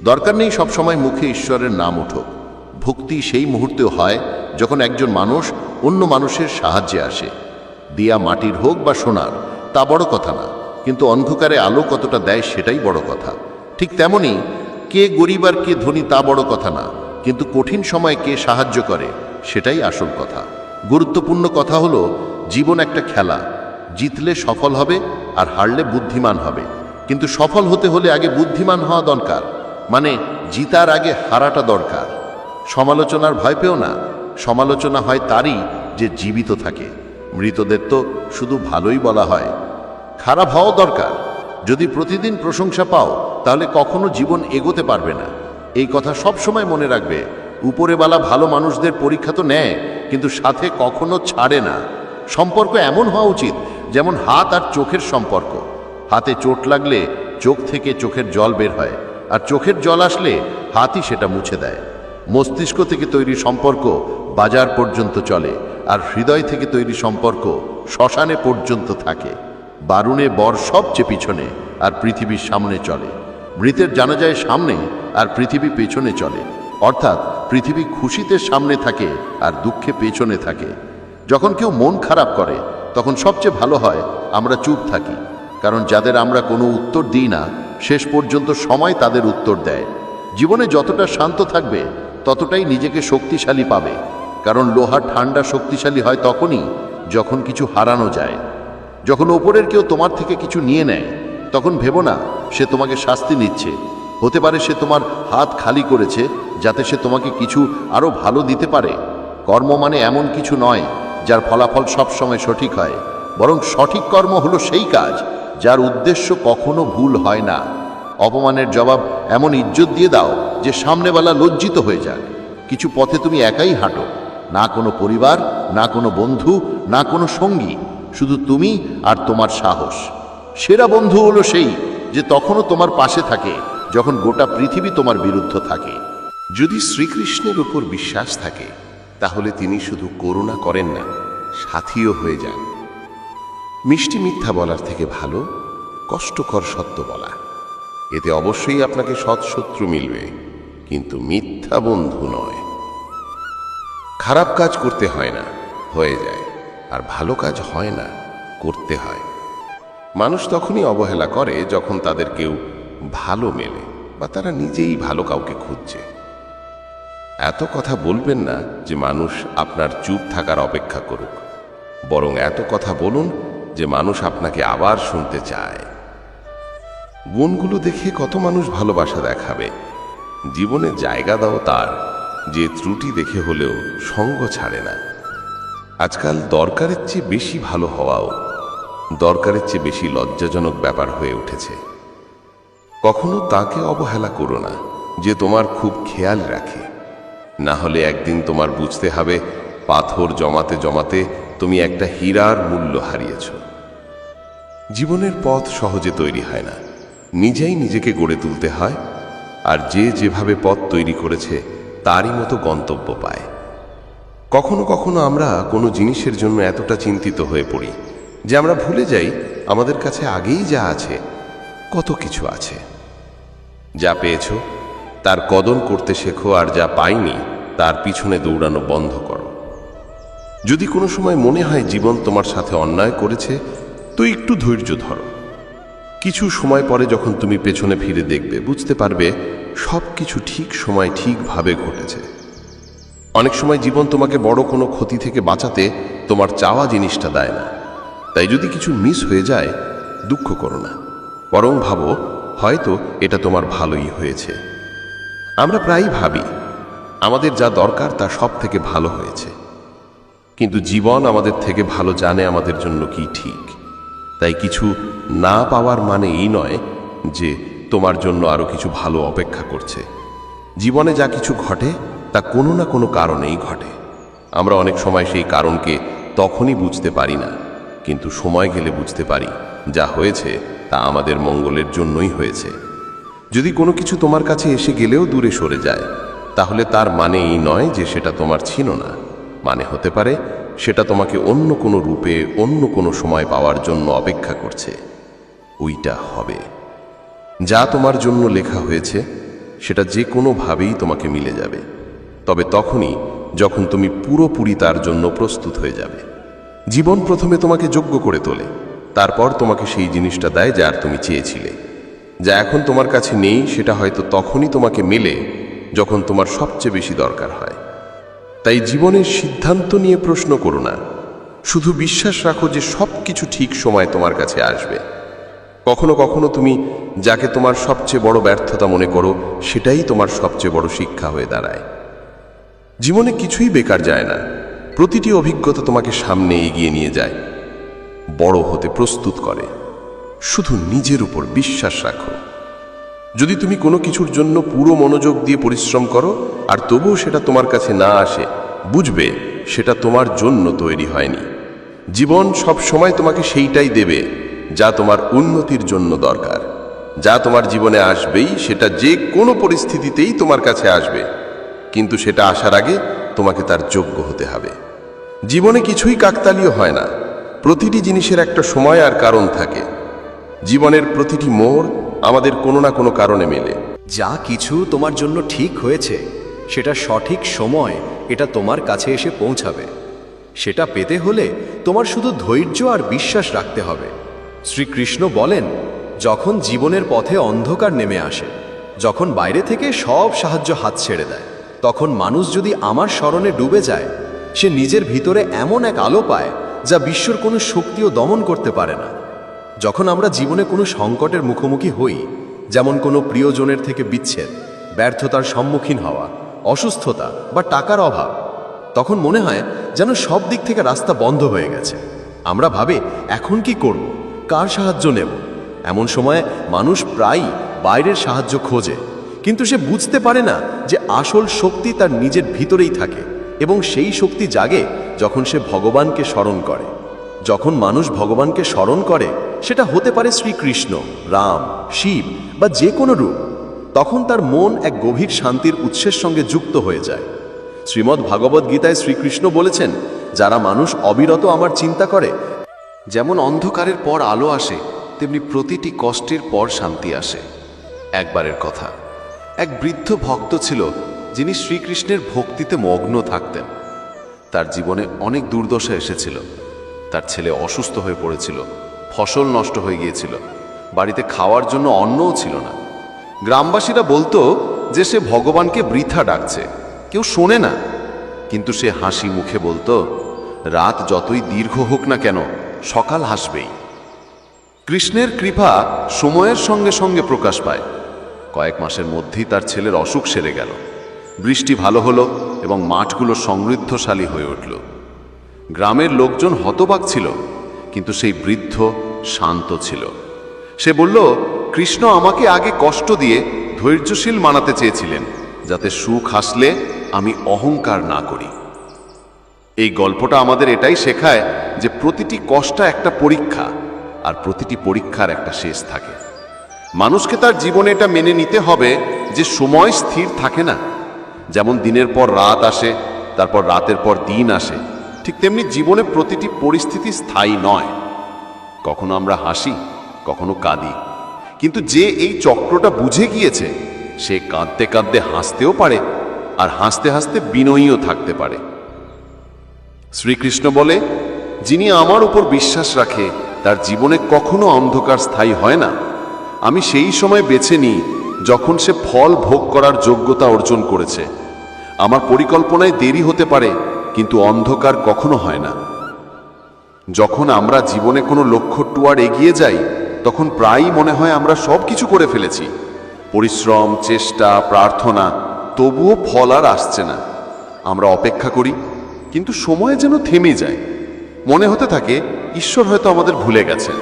দরকার নেই সবসময় মুখে ঈশ্বরের নাম উঠুক। ভক্তি সেই মুহূর্তেও হয় যখন একজন মানুষ অন্য মানুষের সাহায্যে আসে। দিয়া মাটির হোক বা সোনার, তা বড় কথা না, কিন্তু অন্ধকারে আলো কতটা দেয় সেটাই বড় কথা। ঠিক তেমনি কে গরিব আর কে ধনী তা বড় কথা না, কিন্তু কঠিন সময়ে কে সাহায্য করে সেটাই আসল কথা। গুরুত্বপূর্ণ কথা হলো, জীবন একটা খেলা, জিতলে সফল হবে আর হারলে বুদ্ধিমান হবে। কিন্তু সফল হতে হলে আগে বুদ্ধিমান হওয়া দরকার, মানে জিতার আগে হারাটা দরকার। সমালোচনার ভয় পেও না, সমালোচনা হয় তারই যে জীবিত থাকে। মৃতদের তো শুধু ভালোই বলা হয়। খারাপ হওয়া দরকার, যদি প্রতিদিন প্রশংসা পাও তাহলে কখনো জীবন এগোতে পারবে না। এই কথা সব সময় মনে রাখবে। উপরেওয়ালা ভালো মানুষদের পরীক্ষা তো নেয়, কিন্তু সাথে কখনো ছাড়ে না। সম্পর্ক এমন হওয়া উচিত যেমন হাত আর চোখের সম্পর্ক। হাতে চোট লাগলে চোখ থেকে চোখের জল বের হয়, আর চোখের জল আসলে হাতই সেটা মুছে দেয়। মস্তিষ্ক থেকে তৈরি সম্পর্ক বাজার পর্যন্ত চলে, আর হৃদয় থেকে তৈরি সম্পর্ক শ্মশানে পর্যন্ত থাকে। বারুণে বর সবচেয়ে পিছনে আর পৃথিবীর সামনে চলে। মৃতের জানাজায় সামনে আর পৃথিবী পেছনে চলে, অর্থাৎ পৃথিবী খুশিতে সামনে থাকে আর দুঃখে পেছনে থাকে। যখন কেউ মন খারাপ করে তখন সবচেয়ে ভালো হয় আমরা চুপ থাকি, কারণ যাদের আমরা কোনো উত্তর দিই না শেষ পর্যন্ত সময় তাদের উত্তর দেয়। জীবনে যতটা শান্ত থাকবে ততটাই নিজেকে শক্তিশালী পাবে, কারণ লোহা ঠান্ডা শক্তিশালী হয় তখনই যখন কিছু হারানো যায়। যখন ওপরের কেউ তোমার থেকে কিছু নিয়ে নেয় তখন ভেবো না সে তোমাকে শাস্তি নিচ্ছে। হতে পারে সে তোমার হাত খালি করেছে যাতে সে তোমাকে কিছু আরও ভালো দিতে পারে। কর্ম মানে এমন কিছু নয় যার ফলাফল সবসময় সঠিক হয়, বরং সঠিক কর্ম হলো সেই কাজ যার উদ্দেশ্য কখনো ভুল হয় না। অপমানের জবাব এমন ইজ্জত দিয়ে দাও যে সামনেওয়ালা লজ্জিত হয়ে যাক। কিছু পথে তুমি একাই হাঁটো, না কোনো পরিবার, না কোনো বন্ধু, না কোনো সঙ্গী, শুধু তুমি আর তোমার সাহস। সেরা বন্ধু হলো সেই যে তখনও তোমার পাশে থাকে যখন গোটা পৃথিবী তোমার বিরুদ্ধে থাকে। যদি শ্রীকৃষ্ণের উপর বিশ্বাস থাকে তাহলে তিনি শুধু করুণা করেন না, সাথীও হয়ে যান। মিষ্টি মিথ্যা বলার থেকে ভালো কষ্টকর সত্য বলা। এতে অবশ্যই আপনাকে সৎশত্রু মিলবে, কিন্তু মিথ্যা বন্ধু নয়। খারাপ কাজ করতে হয় না, হয়ে যায়, আর ভালো কাজ হয় না, করতে হয়। মানুষ তখনই অবহেলা করে যখন তাদের কেউ ভালো মেলে বা তারা নিজেই ভালো কাউকে খুঁজছে। এত কথা বলবেন না যে মানুষ আপনার চুপ থাকার অপেক্ষা করুক, বরং এত কথা বলুন যে মানুষ আপনাকে আবার শুনতে চায়। গুণগুলো দেখে কত মানুষ ভালোবাসা দেখাবে। জীবনে জায়গা দাও তার যে ত্রুটি দেখে হলেও সঙ্গ ছাড়ে না। আজকাল দরকারের চেয়ে বেশি ভালো হওয়াও দরকারের চেয়ে বেশি লজ্জাজনক ব্যাপার হয়ে উঠেছে। কখনো তাকে অবহেলা করো না যে তোমার খুব খেয়াল রাখে, না হলে একদিন তোমার বুঝতে হবে পাথর জমাতে জমাতে তুমি একটা হীরার মূল্য হারিয়েছ। জীবনের পথ সহজে তৈরি হয় না, নিজেই নিজেকে গড়ে তুলতে হয়, আর যে যেভাবে পথ তৈরি করেছে তারই মতো গন্তব্য পায়। কখনো কখনো আমরা কোনো জিনিসের জন্য এতটা চিন্তিত হয়ে পড়ি যে আমরা ভুলে যাই আমাদের কাছে আগেই যা আছে, কত কিছু আছে। যা পেয়েছ তার কদর করতে শেখো, আর যা পাইনি তার পিছনে দৌড়ানো বন্ধ করো। যদি কোনো সময় মনে হয় জীবন তোমার সাথে অন্যায় করেছে, তো একটু ধৈর্য ধরো। কিছু সময় পরে যখন তুমি পেছনে ফিরে দেখবে, বুঝতে পারবে সব কিছু ঠিক সময় ঠিকভাবে ঘটেছে। অনেক সময় জীবন তোমাকে বড় কোনো ক্ষতি থেকে বাঁচাতে তোমার চাওয়া জিনিসটা দেয় না। তাই যদি কিছু মিস হয়ে যায়, দুঃখ করো না, বরং ভাবো হয়তো এটা তোমার ভালোই হয়েছে। আমরা প্রায়ই ভাবি আমাদের যা দরকার তা সব থেকে ভালো হয়েছে, কিন্তু জীবন আমাদের থেকে ভালো জানে আমাদের জন্য কি ঠিক। তাই কিছু না পাওয়ার মানে এই নয় যে তোমার জন্য আরো কিছু ভালো অপেক্ষা করছে। জীবনে যা কিছু ঘটে তা কোনো না কোনো কারণেই ঘটে। আমরা অনেক সময় সেই কারণকে তখনই বুঝতে পারি না, কিন্তু সময় গেলে বুঝতে পারি যা হয়েছে তা আমাদের মঙ্গলের জন্যই হয়েছে। যদি কোনো কিছু তোমার কাছে এসে গেলেও দূরে সরে যায়, তাহলে তার মানে এই নয় যে সেটা তোমার ছিল না। মানে হতে পারে সেটা তোমাকে অন্য কোনো রূপে অন্য কোনো সময় পাওয়ার জন্য অপেক্ষা করছে। ওইটা হবে। যা তোমার জন্য লেখা হয়েছে সেটা যে কোনোভাবেই তোমাকে মিলে যাবে, তবে তখনই যখন তুমি পুরোপুরি তার জন্য প্রস্তুত হয়ে যাবে। জীবন প্রথমে তোমাকে যোগ্য করে তোলে, তারপর তোমাকে সেই জিনিসটা দেয় যার তুমি চেয়েছিলে। যা এখন তোমার কাছে নেই সেটা হয়তো তখনই তোমাকে মেলে যখন তোমার সবচেয়ে বেশি দরকার হয়। তাই জীবনের সিদ্ধান্ত নিয়ে প্রশ্ন করো না, শুধু বিশ্বাস রাখো যে সব কিছু ঠিক সময় তোমার কাছে আসবে। কখনো কখনো তুমি যাকে তোমার সবচেয়ে বড় ব্যর্থতা মনে করো, সেটাই তোমার সবচেয়ে বড় শিক্ষা হয়ে দাঁড়ায়। জীবনে কিছুই বেকার যায় না, প্রতিটি অভিজ্ঞতা তোমাকে সামনে এগিয়ে নিয়ে যায়, বড় হতে প্রস্তুত করে। শুধু নিজের উপর বিশ্বাস রাখো। যদি তুমি কোনো কিছুর জন্য পুরো মনোযোগ দিয়ে পরিশ্রম করো আর তবুও সেটা তোমার কাছে না আসে, বুঝবে সেটা তোমার জন্য তৈরি হয়নি। জীবন সব সময় তোমাকে সেইটাই দেবে যা তোমার উন্নতির জন্য দরকার। যা তোমার জীবনে আসবেই, সেটা যে কোনো পরিস্থিতিতেই তোমার কাছে আসবে, কিন্তু সেটা আসার আগে তোমাকে তার যোগ্য হতে হবে। জীবনে কিছুই কাকতালীয় হয় না, প্রতিটি জিনিসের একটা সময় আর কারণ থাকে। জীবনের প্রতিটি মোড় আমাদের কোনো না কোনো কারণে মেলে। যা কিছু তোমার জন্য ঠিক হয়েছে সেটা সঠিক সময় এটা তোমার কাছে এসে পৌঁছাবে। সেটা পেতে হলে তোমার শুধু ধৈর্য আর বিশ্বাস রাখতে হবে। শ্রীকৃষ্ণ বলেন, যখন জীবনের পথে অন্ধকার নেমে আসে, যখন বাইরে থেকে সব সাহায্য হাত ছেড়ে দেয়, তখন মানুষ যদি আমার স্মরণে ডুবে যায়, সে নিজের ভিতরে এমন এক আলো পায় যা বিশ্বর কোনো শক্তিও দমন করতে পারে না। যখন আমরা জীবনে কোনো সংকটের মুখোমুখি হই, যেমন কোনো প্রিয়জনের থেকে বিচ্ছেদ, ব্যর্থতার সম্মুখীন হওয়া, অসুস্থতা বা টাকার অভাব, তখন মনে হয় যেন সব দিক থেকে রাস্তা বন্ধ হয়ে গেছে। আমরা ভাবে এখন কি করব, কার সাহায্য নেব। এমন সময় মানুষ প্রায়ই বাইরের সাহায্য খোঁজে, কিন্তু সে বুঝতে পারে না যে আসল শক্তি তার নিজের ভিতরেই থাকে, এবং সেই শক্তি জাগে যখন সে ভগবানকে স্মরণ করে। যখন মানুষ ভগবানকে স্মরণ করে, সেটা হতে পারে শ্রীকৃষ্ণ, রাম, শিব বা যে কোনো রূপ, তখন তার মন এক গভীর শান্তির উৎসের সঙ্গে যুক্ত হয়ে যায়। শ্রীমদ্ ভাগবত গীতায় শ্রীকৃষ্ণ বলেছেন, যারা মানুষ অবিরত আমার চিন্তা করে, যেমন অন্ধকারের পর আলো আসে, তেমনি প্রতিটি কষ্টের পর শান্তি আসে। একবারের কথা, এক বৃদ্ধ ভক্ত ছিল যিনি শ্রীকৃষ্ণের ভক্তিতে মগ্ন থাকতেন। তার জীবনে অনেক দুর্দশা এসেছিল। তার ছেলে অসুস্থ হয়ে পড়েছিল, ফসল নষ্ট হয়ে গিয়েছিল, বাড়িতে খাওয়ার জন্য অন্নও ছিল না। গ্রামবাসীরা বলতো যে সে ভগবানকে বৃথা ডাকছে, কেউ শোনে না। কিন্তু সে হাসি মুখে বলতো, রাত যতই দীর্ঘ হোক না কেন, সকাল হাসবেই। কৃষ্ণের কৃপা সময়ের সঙ্গে সঙ্গে প্রকাশ পায়। কয়েক মাসের মধ্যেই তার ছেলের অসুখ সেরে গেল। বৃষ্টি ভালো হলো এবং মাঠগুলো সমৃদ্ধশালী হয়ে উঠল। গ্রামের লোকজন হতবাক ছিল, কিন্তু সেই বৃদ্ধ শান্ত ছিল। সে বলল, কৃষ্ণ আমাকে আগে কষ্ট দিয়ে ধৈর্যশীল মানাতে চেয়েছিলেন, যাতে সুখ আসলে আমি অহংকার না করি। এই গল্পটা আমাদের এটাই শেখায় যে প্রতিটি কষ্ট একটা পরীক্ষা, আর প্রতিটি পরীক্ষার একটা শেষ থাকে। মানুষকে তার জীবনে এটা মেনে নিতে হবে যে সময় স্থির থাকে না। যেমন দিনের পর রাত আসে, তারপর রাতের পর দিন আসে, ঠিক তেমনি জীবনে প্রতিটি পরিস্থিতি স্থায়ী নয়। কখনো আমরা হাসি, কখনো কাঁদি, কিন্তু যে এই চক্রটা বুঝে গিয়েছে, সে কাঁদতে কাঁদতে হাসতেও পারে, আর হাসতে হাসতে বিনয়ীও থাকতে পারে। শ্রীকৃষ্ণ বলে, যিনি আমার উপর বিশ্বাস রাখে তার জীবনে কখনো অন্ধকার স্থায়ী হয় না। আমি সেই সময় বেছে নিই যখন সে ফল ভোগ করার যোগ্যতা অর্জন করেছে। আমার পরিকল্পনায় দেরি হতে পারে, কিন্তু অন্ধকার কখনো হয় না। যখন আমরা জীবনে কোনো লক্ষ্য টুয়ার এগিয়ে যাই, তখন প্রায়ই মনে হয় আমরা সব কিছু করে ফেলেছি। পরিশ্রম, চেষ্টা, প্রার্থনা, তবুও ফল আর আসছে না। আমরা অপেক্ষা করি, কিন্তু সময় যেন থেমে যায়। মনে হতে থাকে ঈশ্বর হয়তো আমাদের ভুলে গেছেন।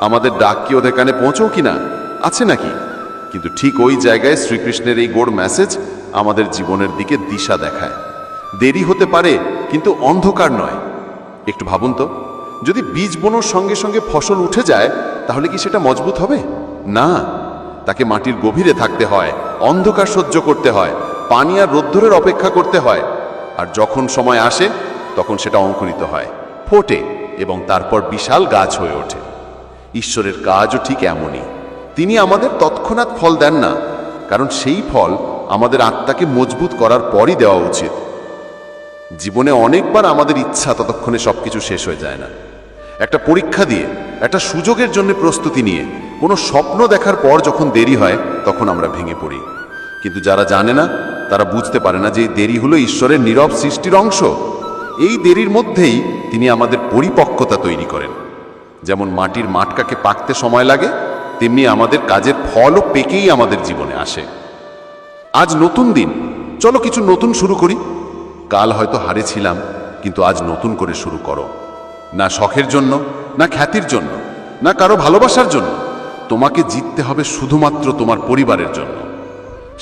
আমাদের ডাক কি ওদের কানে পৌঁছও কিনা, আছে নাকি? কিন্তু ঠিক ওই জায়গায় শ্রীকৃষ্ণের এই গোড় মেসেজ আমাদের জীবনের দিকে দিশা দেখায়। দেরি হতে পারে, কিন্তু অন্ধকার নয়। একটু ভাবুন তো, যদি বীজ বোনোর সঙ্গে সঙ্গে ফসল উঠে যায়, তাহলে কি সেটা মজবুত হবে? না, তাকে মাটির গভীরে থাকতে হয়, অন্ধকার সহ্য করতে হয়, পানি আর রোদ্দুরের অপেক্ষা করতে হয়। আর যখন সময় আসে, তখন সেটা অঙ্কুরিত হয়, ফোটে এবং তারপর বিশাল গাছ হয়ে ওঠে। ঈশ্বরের কাজও ঠিক এমনই। তিনি আমাদের তৎক্ষণাৎ ফল দেন না, কারণ সেই ফল আমাদের আত্মাকে মজবুত করার পরই দেওয়া উচিত। জীবনে অনেকবার আমাদের ইচ্ছা ততক্ষণে সবকিছু শেষ হয়ে যায় না। একটা পরীক্ষা দিয়ে, একটা সুযোগের জন্য প্রস্তুতি নিয়ে, কোনো স্বপ্ন দেখার পর যখন দেরি হয়, তখন আমরা ভেঙে পড়ি। কিন্তু যারা জানে না, তারা বুঝতে পারে না যে এই দেরি হলো ঈশ্বরের নীরব সৃষ্টির অংশ। এই দেরির মধ্যেই তিনি আমাদের পরিপক্কতা তৈরি করেন। যেমন মাটির মাটকাকে পাকতে সময় লাগে, তেমনি আমাদের কাজের ফলও পেকেই আমাদের জীবনে আসে। আজ নতুন দিন, চলো কিছু নতুন শুরু করি। কাল হয়তো হারিয়েছিলাম, কিন্তু আজ নতুন করে শুরু করো। না শখের জন্য, না খ্যাতির জন্য, না কারো ভালোবাসার জন্য। তোমাকে জিততে হবে শুধুমাত্র তোমার পরিবারের জন্য।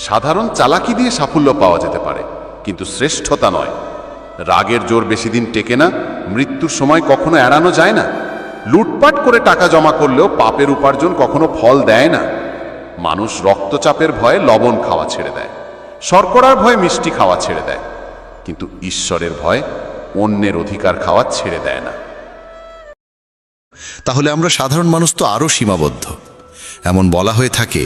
সাধারণ চালাকি দিয়ে সাফল্য পাওয়া যেতে পারে, কিন্তু শ্রেষ্ঠতা নয়। রাগের জোর বেশি দিন টেকে না, মৃত্যুর সময় কখনো এড়ানো যায় না। লুটপাট করে টাকা জমা করলেও পাপের উপার্জন কখনো ফল দেয় না। মানুষ রক্তচাপের ভয়ে লবণ খাওয়া ছেড়ে দেয়, শর্করার ভয়ে মিষ্টি খাওয়া ছেড়ে দেয়, কিন্তু ঈশ্বরের ভয় অন্যের অধিকার খাওয়া ছেড়ে দেয় না। তাহলে আমরা সাধারণ মানুষ তো আরও সীমাবদ্ধ। এমন বলা হয়ে থাকে,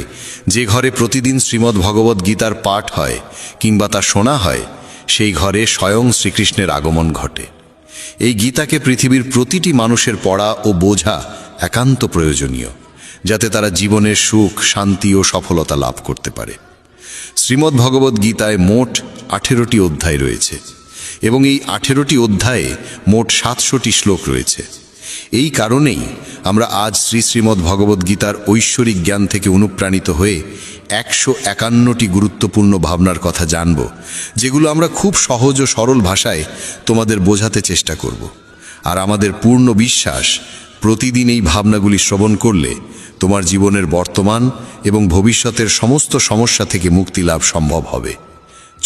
যে ঘরে প্রতিদিন শ্রীমদ্ ভগবদ্ গীতার পাঠ হয় কিংবা তা শোনা হয়, সেই ঘরে স্বয়ং শ্রীকৃষ্ণের আগমন ঘটে। এই গীতাকে পৃথিবীর প্রতিটি মানুষের পড়া ও বোঝা একান্ত প্রয়োজনীয়, যাতে তারা জীবনের সুখ, শান্তি ও সফলতা লাভ করতে পারে। শ্রীমদ্ ভগবদ্ গীতায় মোট 18টি অধ্যায় রয়েছে এবং এই 18টি অধ্যায়ে মোট 700টি শ্লোক রয়েছে। এই কারণেই আমরা আজ শ্রীমদ্ ভগবদ্ গীতার ঐশ্বরিক জ্ঞান থেকে অনুপ্রাণিত হয়ে 151টি গুরুত্বপূর্ণ ভাবনার কথা জানব, যেগুলো আমরা খুব সহজ ও সরল ভাষায় তোমাদের বোঝাতে চেষ্টা করব। আর আমাদের পূর্ণ বিশ্বাস, প্রতিদিন এই ভাবনাগুলি শ্রবণ করলে তোমার জীবনের বর্তমান এবং ভবিষ্যতের সমস্ত সমস্যা থেকে মুক্তি লাভ সম্ভব হবে।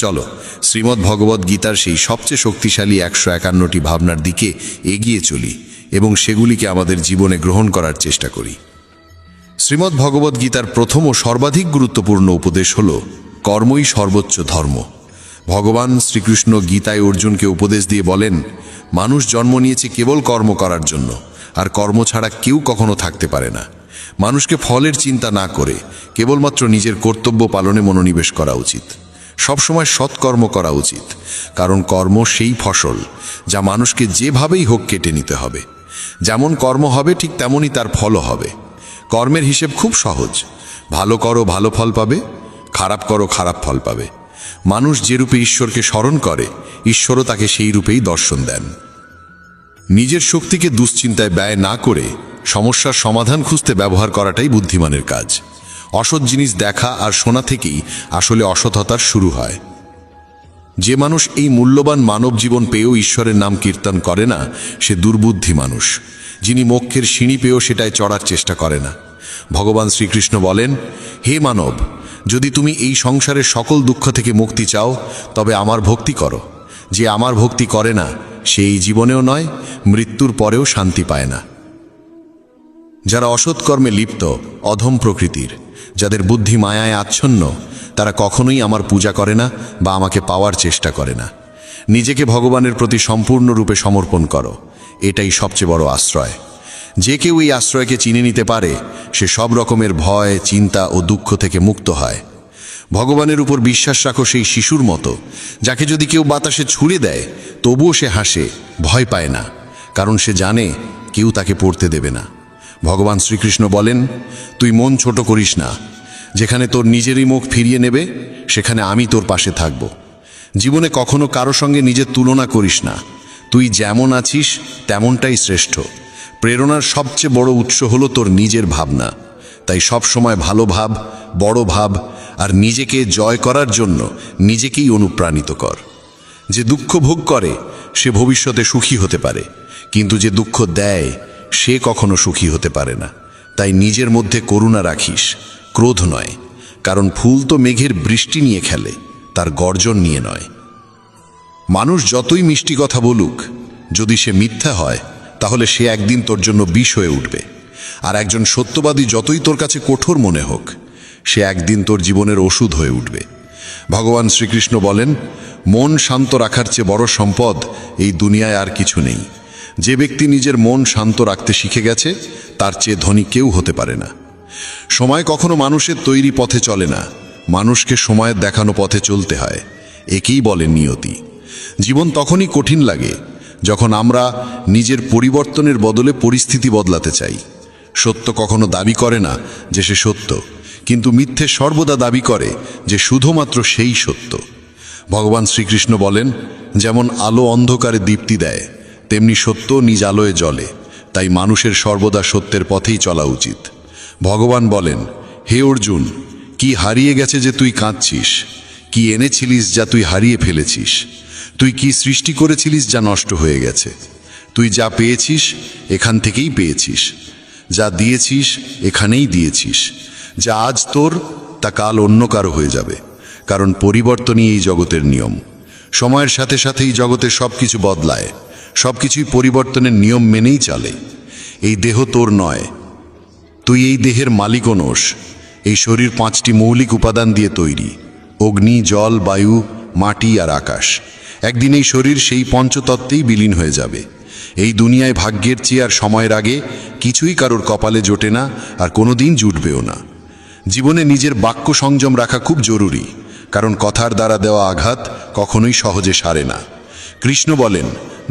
চলো শ্রীমদ্ ভগবদ্ গীতার সেই সবচেয়ে শক্তিশালী 151টি ভাবনার দিকে এগিয়ে চলি এবং সেগুলিকে আমাদের জীবনে গ্রহণ করার চেষ্টা করি। শ্রীমদ্ ভগবদ্ গীতার প্রথম ও সর্বাধিক গুরুত্বপূর্ণ উপদেশ হল কর্মই সর্বোচ্চ ধর্ম। ভগবান শ্রীকৃষ্ণ গীতায় অর্জুনকে উপদেশ দিয়ে বলেন, মানুষ জন্ম নিয়েছে কেবল কর্ম করার জন্য, আর কর্ম ছাড়া কেউ কখনো থাকতে পারে না। মানুষকে ফলের চিন্তা না করে কেবলমাত্র নিজের কর্তব্য পালনে মনোনিবেশ করা উচিত। সবসময় সৎকর্ম করা উচিত, কারণ কর্ম সেই ফসল যা মানুষকে যেভাবেই হোক কেটে নিতে হবে। যেমন কর্ম হবে, ঠিক তেমনই তার ফলও হবে। কর্মের হিসেব খুব সহজ। ভালো করো, ভালো ফল পাবে; খারাপ করো, খারাপ ফল পাবে। মানুষ যে রূপে ঈশ্বরকে স্মরণ করে, ঈশ্বরও তাকে সেই রূপেই দর্শন দেন। নিজের শক্তিকে দুশ্চিন্তায় ব্যয় না করে সমস্যার সমাধান খুঁজতে ব্যবহার করাটাই বুদ্ধিমানের কাজ। অসৎ জিনিস দেখা আর শোনা থেকেই আসলে অসৎতার শুরু হয়। যে মানুষ এই মূল্যবান মানব জীবন পেয়েও ঈশ্বরের নাম কীর্তন করে না, সে দুর্বুদ্ধি মানুষ, যিনি মোক্ষের সিঁড়ি পেয়েও সেটায় চড়ার চেষ্টা করে না। ভগবান শ্রীকৃষ্ণ বলেন, হে মানব, যদি তুমি এই সংসারের সকল দুঃখ থেকে মুক্তি চাও, তবে আমার ভক্তি করো। যে আমার ভক্তি করে না, সে এই জীবনেও নয়, মৃত্যুর পরেও শান্তি পায় না। যারা অসৎকর্মে লিপ্ত, অধম প্রকৃতির, যাদের বুদ্ধি মায়ায় আচ্ছন্ন, তারা কখনোই আমার পূজা করে না বা আমাকে পাওয়ার চেষ্টা করে না। নিজেকে ভগবানের প্রতি সম্পূর্ণরূপে সমর্পণ করো, এটাই সবচেয়ে বড় আশ্রয়। যে কেউ এই আশ্রয়কে চিনে নিতে পারে, সে সব রকমের ভয়, চিন্তা ও দুঃখ থেকে মুক্ত হয়। ভগবানের উপর বিশ্বাস রাখো সেই শিশুর মতো, যাকে যদি কেউ বাতাসে ছুঁড়ে দেয় তবুও সে হাসে, ভয় পায় না, কারণ সে জানে কেউ তাকে পড়তে দেবে না। ভগবান শ্রীকৃষ্ণ বলেন, তুই মন ছোট করিস না। যেখানে তোর নিজেরই মুখ ফিরিয়ে নেবে, সেখানে আমি তোর পাশে থাকব। জীবনে কখনো কারো সঙ্গে নিজের তুলনা করিস না। তুই যেমন আছিস তেমনটাই শ্রেষ্ঠ। প্রেরণার সবচেয়ে বড় উৎস হলো তোর নিজের ভাবনা। তাই সব সময় ভালো ভাব, বড় ভাব, আর নিজেকে জয় করার জন্য নিজেকেই অনুপ্রাণিত কর। যে দুঃখ ভোগ করে সে ভবিষ্যতে সুখী হতে পারে, কিন্তু যে দুঃখ দেয় সে কখনো সুখী হতে পারে না। তাই নিজের মধ্যে করুণা রাখিস, ক্রোধ নয়। কারণ ফুল তো মেঘের বৃষ্টি নিয়ে খেলে, তার গর্জন নিয়ে নয়। মানুষ যতই মিষ্টি কথা বলুক, যদি সে মিথ্যা হয় তাহলে সে একদিন তোর জন্য বিষ হয়ে উঠবে। আর একজন সত্যবাদী যতই তোর কাছে কঠোর মনে হোক, সে একদিন তোর জীবনের ওষুধ হয়ে উঠবে। ভগবান শ্রীকৃষ্ণ বলেন, মন শান্ত রাখার চেয়ে বড় সম্পদ এই দুনিয়ায় আর কিছু নেই। যে ব্যক্তি নিজের মন শান্ত রাখতে শিখে গেছে, তার চেয়ে ধনী কেউ হতে পারে না। সময় কখনো মানুষের তৈরি পথে চলে না, মানুষকে সময়ের দেখানো পথে চলতে হয়। একেই বলে নিয়তি। জীবন তখনই কঠিন লাগে যখন আমরা নিজের পরিবর্তনের বদলে পরিস্থিতি বদলাতে চাই। সত্য কখনো দাবি করে না যে সে সত্য, কিন্তু মিথ্যে সর্বদা দাবি করে যে শুধুমাত্র সেই সত্য। ভগবান শ্রীকৃষ্ণ বলেন, যেমন আলো অন্ধকারে দীপ্তি দেয়, তেমনি সত্য নিজ আলোয় জ্বলে। তাই মানুষের সর্বদা সত্যের পথেই চলা উচিত। ভগবান বলেন, হে অর্জুন, কি হারিয়ে গেছে যে তুই কাঁদছিস? কি এনেছিলিস যা তুই হারিয়ে ফেলেছিস? তুই কি সৃষ্টি করেছিলিস যা নষ্ট হয়ে গেছে? তুই যা পেয়েছিস এখান থেকেই পেয়েছিস, যা দিয়েছিস এখানেই দিয়েছিস। যা আজ তোর তা কাল অন্য কারো হয়ে যাবে, কারণ পরিবর্তনই এই জগতের নিয়ম। সময়ের সাথে সাথেই জগতের সব কিছু বদলায়, সব কিছুই পরিবর্তনের নিয়ম মেনেই চলে। এই দেহ তোর নয়, তুই এই দেহের মালিকও নোস। এই শরীর 5টি মৌলিক উপাদান দিয়ে তৈরি: অগ্নি, জল, বায়ু, মাটি আর আকাশ। একদিন এই শরীর সেই পঞ্চতত্ত্বেই বিলীন হয়ে যাবে। এই দুনিয়ায় ভাগ্যের চেয়ে আর সময়ের আগে কিছুই কারোর কপালে জোটে না, আর কোনোদিন জুটবেও না। জীবনে নিজের বাক্য সংযম রাখা খুব জরুরি, কারণ কথার দ্বারা দেওয়া আঘাত কখনোই সহজে সারে না। কৃষ্ণ বলেন,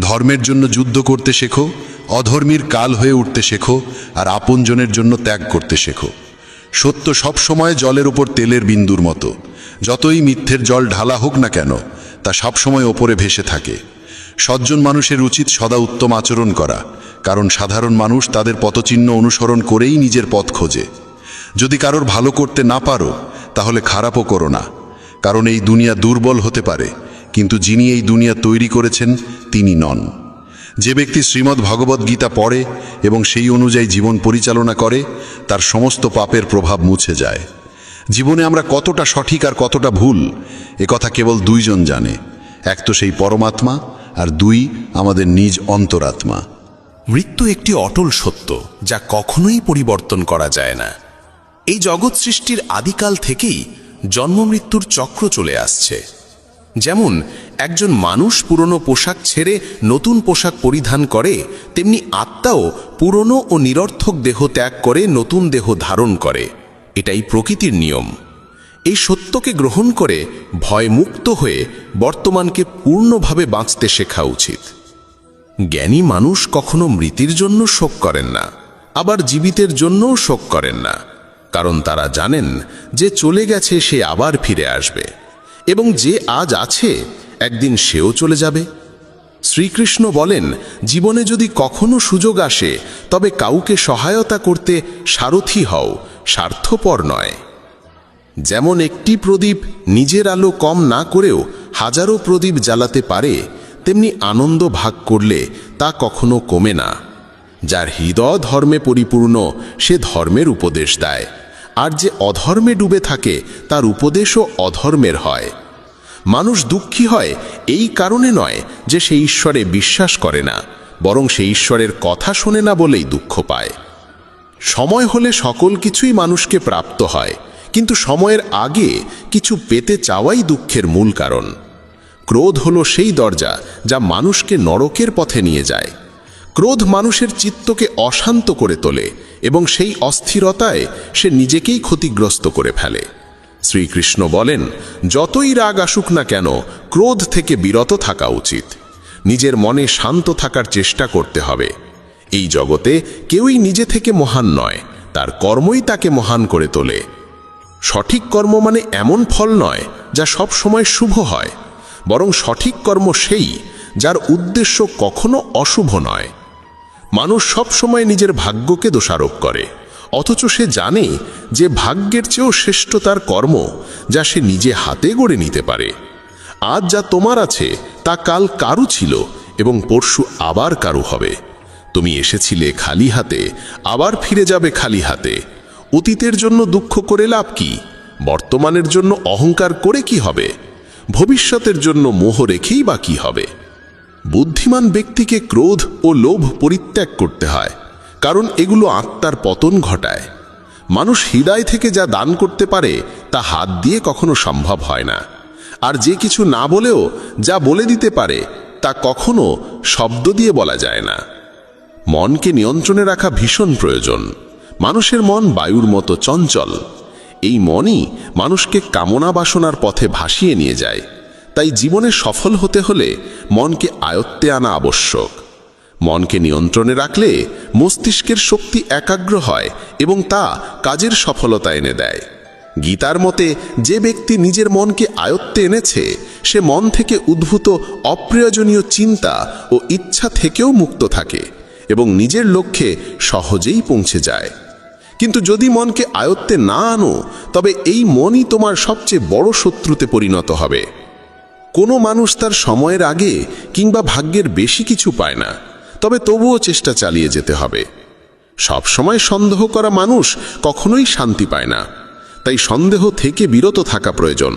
ধর্মের জন্য যুদ্ধ করতে শেখো, অধর্মীর কাল হয়ে উঠতে শেখো, আর আপনজনের জন্য ত্যাগ করতে শেখো। সত্য সব সময় জলের উপর তেলের বিন্দুর মতো। যতই মিথ্যের জল ঢালা হোক না কেন, তা সবসময় ওপরে ভেসে থাকে। সজ্জন মানুষের উচিত সদা উত্তম আচরণ করা, কারণ সাধারণ মানুষ তাদের পথচিহ্ন অনুসরণ করেই নিজের পথ খোঁজে। যদি কারোর ভালো করতে না পারো, তাহলে খারাপও করো না, কারণ এই দুনিয়া দুর্বল হতে পারে, কিন্তু যিনি এই দুনিয়া তৈরি করেছেন তিনি নন। যে ব্যক্তি শ্রীমদ্ ভগবদ্ গীতা পড়ে এবং সেই অনুযায়ী জীবন পরিচালনা করে, তার সমস্ত পাপের প্রভাব মুছে যায়। জীবনে আমরা কতটা সঠিক আর কতটা ভুল, একথা কেবল দুইজন জানে। এক তো সেই পরমাত্মা, আর দুই আমাদের নিজ অন্তরাত্মা। মৃত্যু একটি অটল সত্য, যা কখনোই পরিবর্তন করা যায় না। এই জগৎ সৃষ্টির আদিকাল থেকেই জন্ম মৃত্যুর চক্র চলে আসছে। যেমন একজন মানুষ পুরনো পোশাক ছেড়ে নতুন পোশাক পরিধান করে, তেমনি আত্মাও পুরনো ও নিরর্থক দেহ ত্যাগ করে নতুন দেহ ধারণ করে। এটাই প্রকৃতির নিয়ম। এই সত্যকে গ্রহণ করে ভয়মুক্ত হয়ে বর্তমানকে পূর্ণভাবে বাঁচতে শেখা উচিত। জ্ঞানী মানুষ কখনো মৃতের জন্য শোক করেন না, আবার জীবিতের জন্যও শোক করেন না, কারণ তারা জানেন যে চলে গেছে সে আবার ফিরে আসবে, এবং যে আজ আছে একদিন সেও চলে যাবে। শ্রীকৃষ্ণ বলেন, জীবনে যদি কখনো সুযোগ আসে, তবে কাউকে সহায়তা করতে সারথি হও, স্বার্থপর নয়। যেমন একটি প্রদীপ নিজের আলো কম না করেও হাজারো প্রদীপ জ্বালাতে পারে, তেমনি আনন্দ ভাগ করলে তা কখনো কমে না। যার হৃদয় ধর্মে পরিপূর্ণ, সে ধর্মের উপদেশ দেয়, আর যে অধর্মে ডুবে থাকে তার উপদেশও অধর্মের হয়। মানুষ দুঃখী হয় এই কারণে নয় যে সে ঈশ্বরে বিশ্বাস করে না, বরং সে ঈশ্বরের কথা শোনে না বলেই দুঃখ পায়। সময় হলে সকল কিছুই মানুষকে প্রাপ্ত হয়, কিন্তু সময়ের আগে কিছু পেতে চাওয়াই দুঃখের মূল কারণ। ক্রোধ হলো সেই দরজা যা মানুষকে নরকের পথে নিয়ে যায়। ক্রোধ মানুষের চিত্তকে অশান্ত করে তোলে এবং সেই অস্থিরতায় সে নিজেকেই ক্ষতিগ্রস্ত করে ফেলে। শ্রীকৃষ্ণ বলেন, যতই রাগ আসুক না কেন, ক্রোধ থেকে বিরত থাকা উচিত। নিজের মনে শান্ত থাকার চেষ্টা করতে হবে। এই জগতে কেউই নিজে থেকে মহান নয়, তার কর্মই তাকে মহান করে তোলে। সঠিক কর্ম মানে এমন ফল নয় যা সব সময় শুভ হয়, বরং সঠিক কর্ম সেই যার উদ্দেশ্য কখনো অশুভ নয়। মানুষ সব সময় নিজের ভাগ্যকে দোষারোপ করে, অথচ সে জানে যে ভাগ্যের চেয়েও শ্রেষ্ঠ তার কর্ম, যা সে নিজে হাতে গড়ে নিতে পারে। আজ যা তোমার আছে তা কাল কারু ছিল এবং পরশু আবার কারু হবে। তুমি এসেছিলে খালি হাতে, আবার ফিরে যাবে খালি হাতে। অতীতের জন্য দুঃখ করে লাভ কি? বর্তমানের জন্য অহংকার করে কি হবে? ভবিষ্যতের জন্য মোহ রেখেই বা কি হবে? বুদ্ধিমান ব্যক্তিকে ক্রোধ ও লোভ পরিত্যাগ করতে হয়, কারণ এগুলো আত্মার পতন ঘটায়। মানুষ হৃদয় থেকে যা দান করতে পারে তা হাত দিয়ে কখনো সম্ভব হয় না, আর যে কিছু না বলেও যা বলে দিতে পারে তা কখনো শব্দ দিয়ে বলা যায় না। মনকে নিয়ন্ত্রণে রাখা ভীষণ প্রয়োজন। মানুষের মন বায়ুর মতো চঞ্চল। এই মনই মানুষকে কামনা বাসনার পথে ভাসিয়ে নিয়ে যায়। তাই জীবনে সফল হতে হলে মনকে আয়ত্তে আনা আবশ্যক। মনকে নিয়ন্ত্রণে রাখলে মস্তিষ্কের শক্তি একাগ্র হয় এবং তা কাজের সফলতা এনে দেয়। গীতার মতে যে ব্যক্তি নিজের মনকে আয়ত্তে এনেছে সে মন থেকে উদ্ভূত অপ্রয়োজনীয় চিন্তা ও ইচ্ছা থেকেও মুক্ত থাকে এবং নিজের লক্ষ্যে সহজেই পৌঁছে যায়। কিন্তু যদি মনকে আয়ত্তে না আনো, তবে এই মনই তোমার সবচেয়ে বড় শত্রুতে পরিণত হবে। কোনো মানুষ তার সময়ের আগে কিংবা ভাগ্যের বেশি কিছু পায় না, তবে তবুও চেষ্টা চালিয়ে যেতে হবে। সব সময় সন্দেহ করা মানুষ কখনোই শান্তি পায় না, তাই সন্দেহ থেকে বিরত থাকা প্রয়োজন।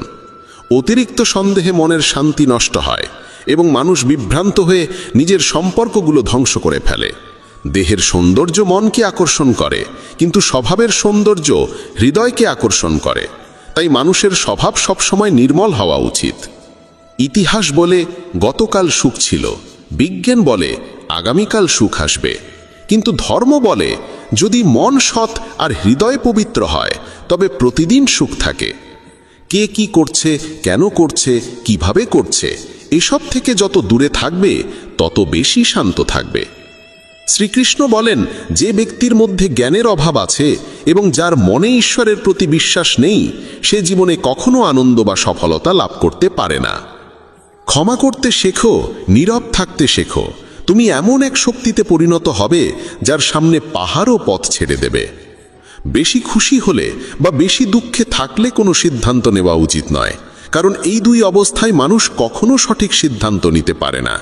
অতিরিক্ত সন্দেহে মনের শান্তি নষ্ট হয় এবং মানুষ বিভ্রান্ত হয়ে নিজের সম্পর্কগুলো ধ্বংস করে ফেলে। দেহের সৌন্দর্য মনকে আকর্ষণ করে, কিন্তু স্বভাবের সৌন্দর্য হৃদয়কে আকর্ষণ করে। তাই মানুষের স্বভাব সবসময় নির্মল হওয়া উচিত। ইতিহাস বলে গতকাল সুখ ছিল, বিজ্ঞান বলে আগামীকাল সুখ আসবে, কিন্তু ধর্ম বলে যদি মন সৎ আর হৃদয় পবিত্র হয় তবে প্রতিদিন সুখ থাকে। কে কি করছে, কেন করছে, কিভাবে করছে, এসব থেকে যত দূরে থাকবে তত বেশি শান্ত থাকবে। শ্রীকৃষ্ণ বলেন, যে ব্যক্তির মধ্যে জ্ঞানের অভাব আছে এবং যার মনে ঈশ্বরের প্রতি বিশ্বাস নেই, সে জীবনে কখনো আনন্দ বা সফলতা লাভ করতে পারে না। ক্ষমা করতে শেখো, নীরব থাকতে শেখো। তুমি এমন এক শক্তিতে পরিণত হবে যার সামনে পাহাড়ও পথ ছেড়ে দেবে। বেশি খুশি হলে বা বেশি দুঃখে থাকলে কোনো সিদ্ধান্ত নেওয়া উচিত নয়, কারণ এই দুই অবস্থায় মানুষ কখনো সঠিক সিদ্ধান্ত নিতে পারে না।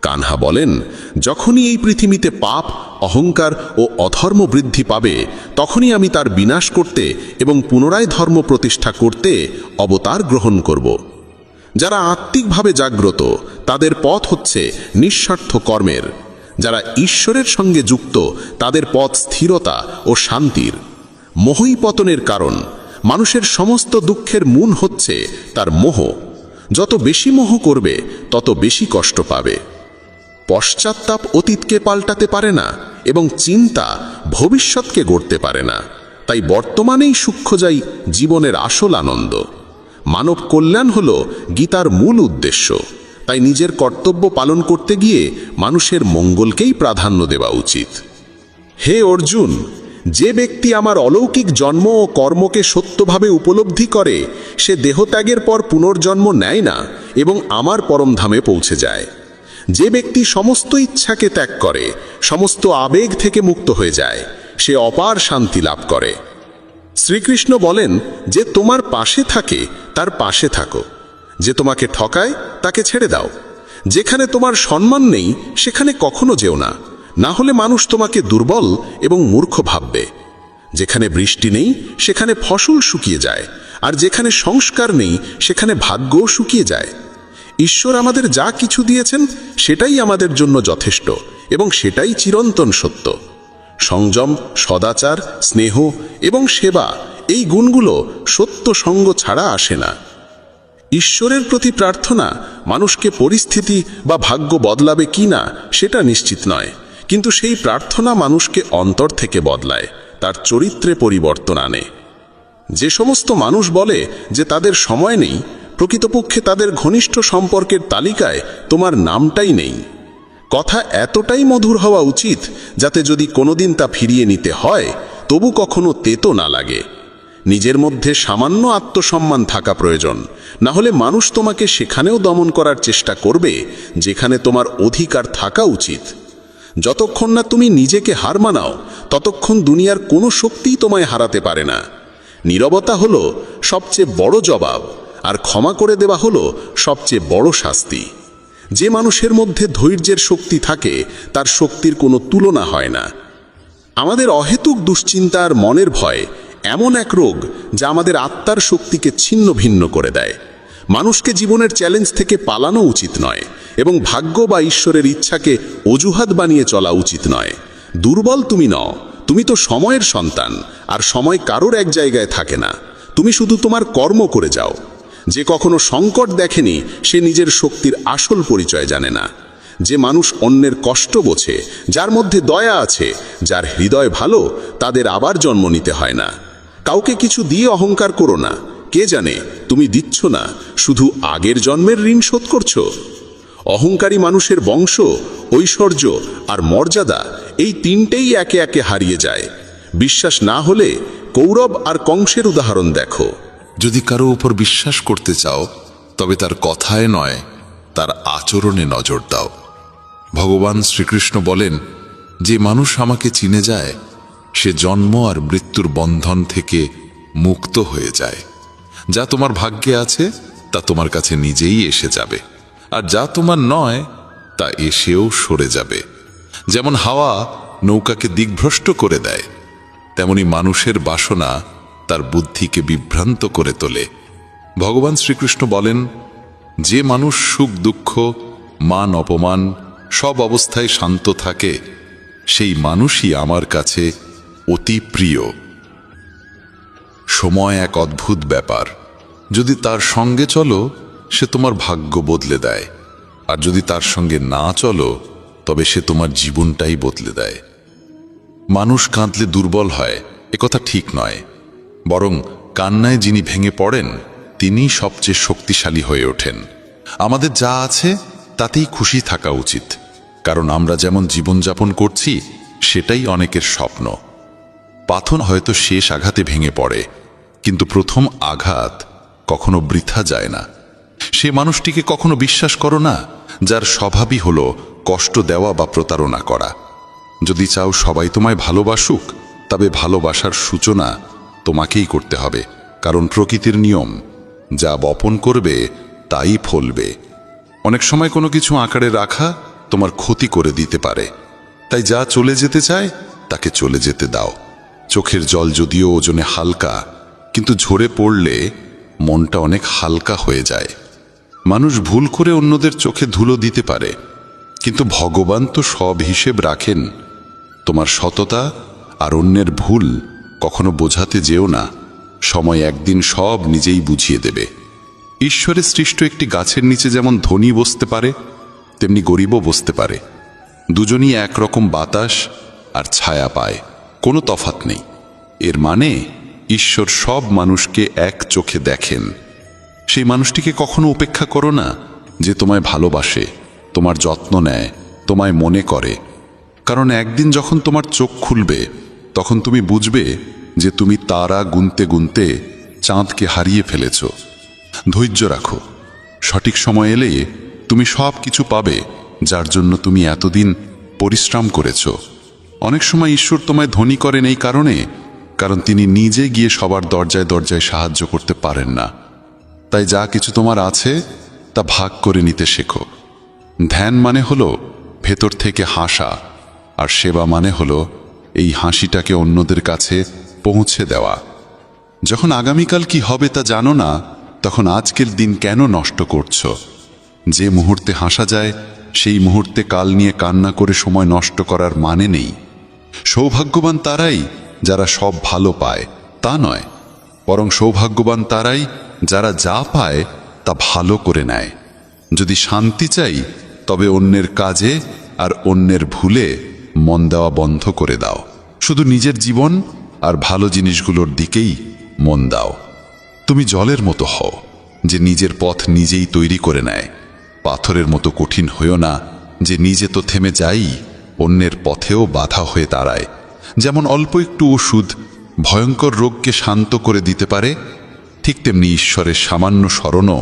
কানহা বলেন, যখনই এই পৃথিবীতে পাপ, অহংকার ও অধর্ম বৃদ্ধি পাবে, তখনই আমি তার বিনাশ করতে এবং পুনরায় ধর্ম প্রতিষ্ঠা করতে অবতার গ্রহণ করব। যারা আত্মিকভাবে জাগ্রত তাদের পথ হচ্ছে নিঃস্বার্থ কর্মের। যারা ঈশ্বরের সঙ্গে যুক্ত তাদের পথ স্থিরতা ও শান্তির। মোহই পতনের কারণ। মানুষের সমস্ত দুঃখের মূল হচ্ছে তার মোহ। যত বেশি মোহ করবে তত বেশি কষ্ট পাবে। পশ্চাত্তাপ অতীতকে পাল্টাতে পারে না এবং চিন্তা ভবিষ্যৎকে গড়তে পারে না। তাই বর্তমানেই সূক্ষ্ম যাই জীবনের আসল আনন্দ। মানব কল্যাণ হল গীতার মূল উদ্দেশ্য। তাই নিজের কর্তব্য পালন করতে গিয়ে মানুষের মঙ্গলকেই প্রাধান্য দেওয়া উচিত। হে অর্জুন, যে ব্যক্তি আমার অলৌকিক জন্ম ও কর্মকে সত্যভাবে উপলব্ধি করে সে দেহত্যাগের পর পুনর্জন্ম নেয় না এবং আমার পরমধামে পৌঁছে যায়। যে ব্যক্তি সমস্ত ইচ্ছাকে ত্যাগ করে, সমস্ত আবেগ থেকে মুক্ত হয়ে যায়, সে অপার শান্তি লাভ করে। শ্রীকৃষ্ণ বলেন, যে তোমার পাশে থাকে তার পাশে থাকো, যে তোমাকে ঠকায় তাকে ছেড়ে দাও। যেখানে তোমার সম্মান নেই সেখানে কখনো যেও না, না হলে মানুষ তোমাকে দুর্বল এবং মূর্খ ভাববে। যেখানে বৃষ্টি নেই সেখানে ফসল শুকিয়ে যায়, আর যেখানে সংস্কার নেই সেখানে ভাগ্যও শুকিয়ে যায়। ঈশ্বর আমাদের যা কিছু দিয়েছেন সেটাই আমাদের জন্য যথেষ্ট এবং সেটাই চিরন্তন সত্য। সংযম, সদাচার, স্নেহ এবং সেবা, এই গুণগুলো সত্য সঙ্গ ছাড়া আসে না। ঈশ্বরের প্রতি প্রার্থনা মানুষকে পরিস্থিতি বা ভাগ্য বদলাবে কি না সেটা নিশ্চিত নয়, কিন্তু সেই প্রার্থনা মানুষকে অন্তর থেকে বদলায়, তার চরিত্রে পরিবর্তন আনে। যে সমস্ত মানুষ বলে যে তাদের সময় নেই, প্রকৃতপক্ষে তাদের ঘনিষ্ঠ সম্পর্কের তালিকায় তোমার নামটাই নেই। কথা এতটাই মধুর হওয়া উচিত যাতে যদি কোনোদিন তা ফিরিয়ে নিতে হয় তবু কখনো তেতো না লাগে। নিজের মধ্যে সামান্য আত্মসম্মান থাকা প্রয়োজন, না হলে মানুষ তোমাকে সেখানেও দমন করার চেষ্টা করবে যেখানে তোমার অধিকার থাকা উচিত। যতক্ষণ না তুমি নিজেকে হার মানাও ততক্ষণ দুনিয়ার কোনো শক্তিই তোমায় হারাতে পারে না। নীরবতা হলো সবচেয়ে বড় জবাব, আর ক্ষমা করে দেওয়া হলো সবচেয়ে বড় শাস্তি। যে মানুষের মধ্যে ধৈর্যের শক্তি থাকে তার শক্তির কোনো তুলনা হয় না। আমাদের অহেতুক দুশ্চিন্তা আর মনের ভয় এমন এক রোগ যা আমাদের আত্মার শক্তিকে ছিন্ন ভিন্ন করে দেয়। মানুষকে জীবনের চ্যালেঞ্জ থেকে পালানো উচিত নয় এবং ভাগ্য বা ঈশ্বরের ইচ্ছাকে অজুহাত বানিয়ে চলা উচিত নয়। দুর্বল তুমি নও, তুমি তো সময়ের সন্তান, আর সময় কারোর এক জায়গায় থাকে না। তুমি শুধু তোমার কর্ম করে যাও। যে কখনো সংকট দেখেনি সে নিজের শক্তির আসল পরিচয় জানে না। যে মানুষ অন্যের কষ্ট বোঝে, যার মধ্যে দয়া আছে, যার হৃদয় ভালো, তাদের আবার জন্ম নিতে হয় না। কাউকে কিছু দিয়ে অহংকার করো না। কে জানে তুমি দিচ্ছ না, শুধু আগের জন্মের ঋণ শোধ করছো। অহংকারী মানুষের বংশ, ঐশ্বর্য আর মর্যাদা এই তিনটেই একে একে হারিয়ে যায়। বিশ্বাস না হলে কৌরব আর কংসের উদাহরণ দেখো। যদি কারো উপর বিশ্বাস করতে চাও তবে তার কথায় নয়, তার আচরণে নজর দাও। ভগবান শ্রীকৃষ্ণ বলেন, যে মানুষ আমাকে চিনে যায় সে জন্ম আর মৃত্যুর বন্ধন থেকে মুক্ত হয়ে যায়। যা তোমার ভাগ্যে আছে তা তোমার কাছে নিজেই এসে যাবে, আর যা তোমার নয় তা এসেও সরে যাবে। যেমন হাওয়া নৌকাকে দিকভ্রষ্ট করে দেয়, তেমনি মানুষের বাসনা তার বুদ্ধিকে বিভ্রান্ত করে তোলে। ভগবান শ্রীকৃষ্ণ বলেন, যে মানুষ সুখ দুঃখ মান অপমান সব অবস্থায় শান্ত থাকে সেই মানুষই আমার কাছে অতি প্রিয়। সময় এক অদ্ভুত ব্যাপার। যদি তার সঙ্গে চলো সে তোমার ভাগ্য বদলে দেয়, আর যদি তার সঙ্গে না চলো তবে সে তোমার জীবনটাই বদলে দেয়। মানুষ কাঁদলে দুর্বল হয় একথা ঠিক নয়, বরং কান্নায় যিনি ভেঙে পড়েন তিনি সবচেয়ে শক্তিশালী হয়ে ওঠেন। আমাদের যা আছে তাতেই খুশি থাকা উচিত, কারণ আমরা যেমন জীবনযাপন করছি সেটাই অনেকের স্বপ্ন। পাথর হয়তো শেষ আঘাতে ভেঙে পড়ে, কিন্তু প্রথম আঘাত কখনো বৃথা যায় না। সে মানুষটিকে কখনো বিশ্বাস করো না যার স্বভাবই হলো কষ্ট দেওয়া বা প্রতারণা করা। যদি চাও সবাই তোমায় ভালোবাসুক, তবে ভালোবাসার সূচনা তোমাকেই করতে হবে, কারণ প্রকৃতির নিয়ম, যা বপন করবে তাই ফলবে। অনেক সময় কোনো কিছু আঁকড়ে রাখা তোমার ক্ষতি করে দিতে পারে, তাই যা চলে যেতে চায় তাকে চলে যেতে দাও। চোখের জল যদিও ওজনে হালকা, কিন্তু ঝরে পড়লে মনটা অনেক হালকা হয়ে যায়। মানুষ ভুল করে অন্যদের চোখে ধুলো দিতে পারে, কিন্তু ভগবান তো সব হিসেব রাখেন। তোমার সততা আর অন্যের ভুল কখনো বোঝাতে যেও না, সময় একদিন সব নিজেই বুঝিয়ে দেবে। ঈশ্বরের সৃষ্ট একটি গাছের নিচে যেমন ধনী বসতে পারে তেমনি গরিবও বসতে পারে। দুজনই একরকম বাতাস আর ছায়া পায়, কোনো তফাৎ নেই। এর মানে ঈশ্বর সব মানুষকে এক চোখে দেখেন। সেই মানুষটিকে কখনো উপেক্ষা করো না যে তোমায় ভালোবাসে, তোমার যত্ন নেয়, তোমায় মনে করে, কারণ একদিন যখন তোমার চোখ খুলবে তখন তুমি বুঝবে যে তুমি তারা গুনতে গুনতে চাঁদকে হারিয়ে ফেলেছ। ধৈর্য রাখো, সঠিক সময় এলে তুমি সব কিছু পাবে যার জন্য তুমি এতদিন পরিশ্রম করেছ। অনেক সময় ঈশ্বর তোমায় ধনী করেন এই কারণ তিনি নিজে গিয়ে সবার দরজায় দরজায় সাহায্য করতে পারেন না। তাই যা কিছু তোমার আছে তা ভাগ করে নিতে শেখো। ধ্যান মানে হলো ভেতর থেকে হাসা, আর সেবা মানে হলো এই হাসিটাকে অন্যদের কাছে পৌঁছে দেওয়া। যখন আগামীকাল কি হবে তা জানো না, তখন আজকের দিন কেন নষ্ট করছো? যে মুহূর্তে হাসা যায় সেই মুহূর্তে কাল নিয়ে কান্না করে সময় নষ্ট করার মানে নেই। সৌভাগ্যবান তারাই যারা সব ভালো পায় তা নয়, বরং সৌভাগ্যবান তারাই যারা যা পায় তা ভালো করে নেয়। যদি শান্তি চাই তবে অন্যের কাজে আর অন্যের ভুলে মন দেওয়া বন্ধ করে দাও। শুধু নিজের জীবন আর ভালো জিনিসগুলোর দিকেই মন দাও। তুমি জলের মতো হও যে নিজের পথ নিজেই তৈরি করে নেয়। পাথরের মতো কঠিন হইও না যে নিজে তো থেমে যাই, অন্যের পথেও বাধা হয়ে দাঁড়ায়। যেমন অল্প একটু ওষুধ ভয়ঙ্কর রোগকে শান্ত করে দিতে পারে, ঠিক তেমনি ঈশ্বরের সামান্য স্মরণও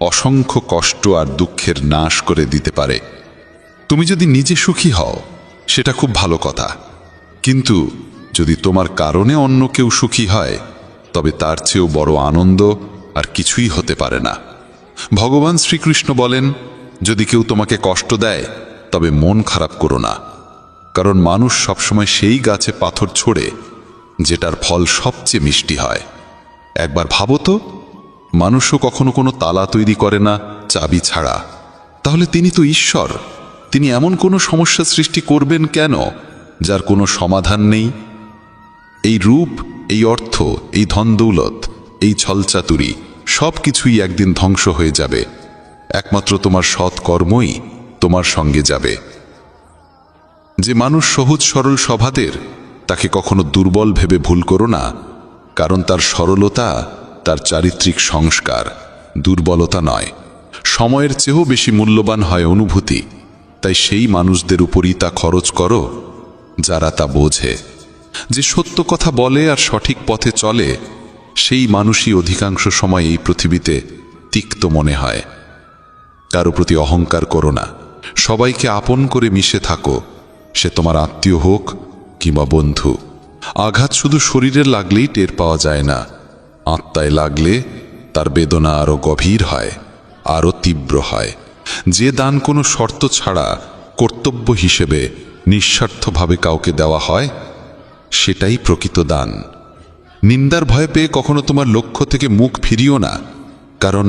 অসংখ্য কষ্ট আর দুঃখের নাশ করে দিতে পারে। তুমি যদি নিজে সুখী হও সেটা খুব ভালো কথা, কিন্তু যদি তোমার কারণে অন্য কেউ সুখী হয় তবে তার চেয়েও বড় আনন্দ আর কিছুই হতে পারে না। ভগবান শ্রীকৃষ্ণ বলেন, যদি কেউ তোমাকে কষ্ট দেয় তবে মন খারাপ করো না, কারণ মানুষ সবসময় সেই গাছে পাথর ছোড়ে যেটার ফল সবচেয়ে মিষ্টি হয়। একবার ভাবো তো, মানুষও কখনো কোনো তালা তৈরি করে না চাবি ছাড়া, তাহলে তিনি তো ঈশ্বর। তিনি এমন কোনো সমস্যা সৃষ্টি করবেন কেন যার কোনো সমাধান নেই? এই রূপ, এই অর্থ, এই ধন দৌলত, এই ছলচাতুরি সব কিছুই একদিন ধ্বংস হয়ে যাবে। একমাত্র তোমার সৎ কর্মই তোমার সঙ্গে যাবে। যে মানুষ সহজ সরল স্বভাবের, তাকে কখনো দুর্বল ভেবে ভুল করো না, কারণ তার সরলতা তার চারিত্রিক সংস্কার, দুর্বলতা নয়। সময়ের চেয়েও বেশি মূল্যবান হয় অনুভূতি, তাই সেই মানুষদের উপরই তা খরচ করো যারা তা বোঝে। যে সত্য কথা বলে আর সঠিক পথে চলে, সেই মানুষই অধিকাংশ সময় এই পৃথিবীতে তিক্ত মনে হয়। কারো প্রতি অহংকার করো না, সবাইকে আপন করে মিশে থাকো, সে তোমার আত্মীয় হোক কিংবা বন্ধু। আঘাত শুধু শরীরে লাগলেই টের পাওয়া যায় না, আত্মায় লাগলে তার বেদনা আরও গভীর হয়, আরও তীব্র হয়। যে দান কোনো শর্ত ছাড়া কর্তব্য হিসেবে নিঃস্বার্থভাবে কাউকে দেওয়া হয়, সেটাই প্রকৃত দান। নিন্দার ভয় পেয়ে কখনো তোমার লক্ষ্য থেকে মুখ ফিরিও না, কারণ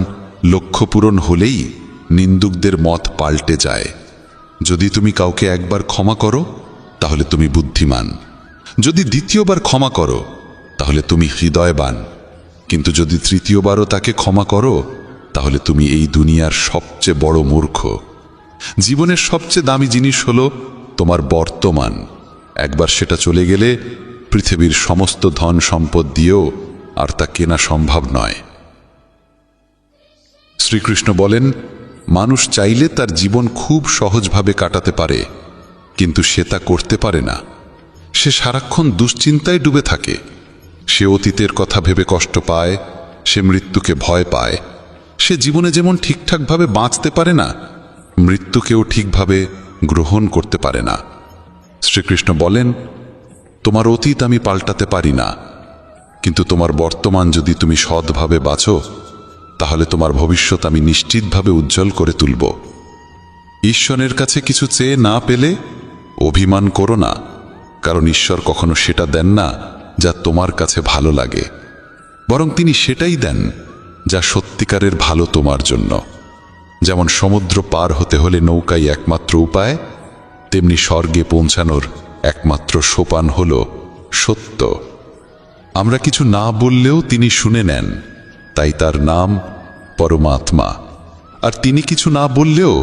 লক্ষ্য পূরণ হলেই নিন্দুকদের মত পাল্টে যায়। যদি তুমি কাউকে একবার ক্ষমা করো তাহলে তুমি বুদ্ধিমান, যদি দ্বিতীয়বার ক্ষমা করো তাহলে তুমি হৃদয়বান, কিন্তু যদি তৃতীয়বারও তাকে ক্ষমা করো তাহলে তুমি এই দুনিয়ার সবচেয়ে বড় মূর্খ। জীবনের সবচেয়ে দামি জিনিস হলো তোমার বর্তমান। একবার সেটা চলে গেলে পৃথিবীর সমস্ত ধন সম্পদ দিয়েও আর তা কেনা সম্ভব নয়। শ্রীকৃষ্ণ বলেন, মানুষ চাইলে তার জীবন খুব সহজভাবে কাটাতে পারে, কিন্তু সে তা করতে পারে না। সে সারাক্ষণ দুশ্চিন্তায় ডুবে থাকে। সে অতীতের কথা ভেবে কষ্ট পায়, সে মৃত্যুকে ভয় পায়। সে জীবনে যেমন ঠিকঠাকভাবে বাঁচতে পারে না, মৃত্যুকেও ঠিকভাবে গ্রহণ করতে পারে না। শ্রীকৃষ্ণ বলেন, তোমার অতীত আমি পাল্টাতে পারি না, কিন্তু তোমার বর্তমান যদি তুমি সৎভাবে বাঁচো তাহলে তোমার ভবিষ্যৎ আমি নিশ্চিতভাবে উজ্জ্বল করে তুলব। ঈশ্বরের কাছে কিছু চেয়ে না পেলে অভিমান করো না, কারণ ঈশ্বর কখনো সেটা দেন না যা তোমার কাছে ভালো লাগে, বরং তিনি সেটাই দেন যা সত্যিকারের ভালো তোমার জন্য। যেমন সমুদ্র পার হতে হলে নৌকাই একমাত্র উপায়, তেমনি স্বর্গে পৌঁছানোর একমাত্র সোপান হল সত্য। আমরা কিছু না বললেও তিনি শুনে নেন, তাই তার নাম পরমাত্মা। আর তিনি কিছু না বললেও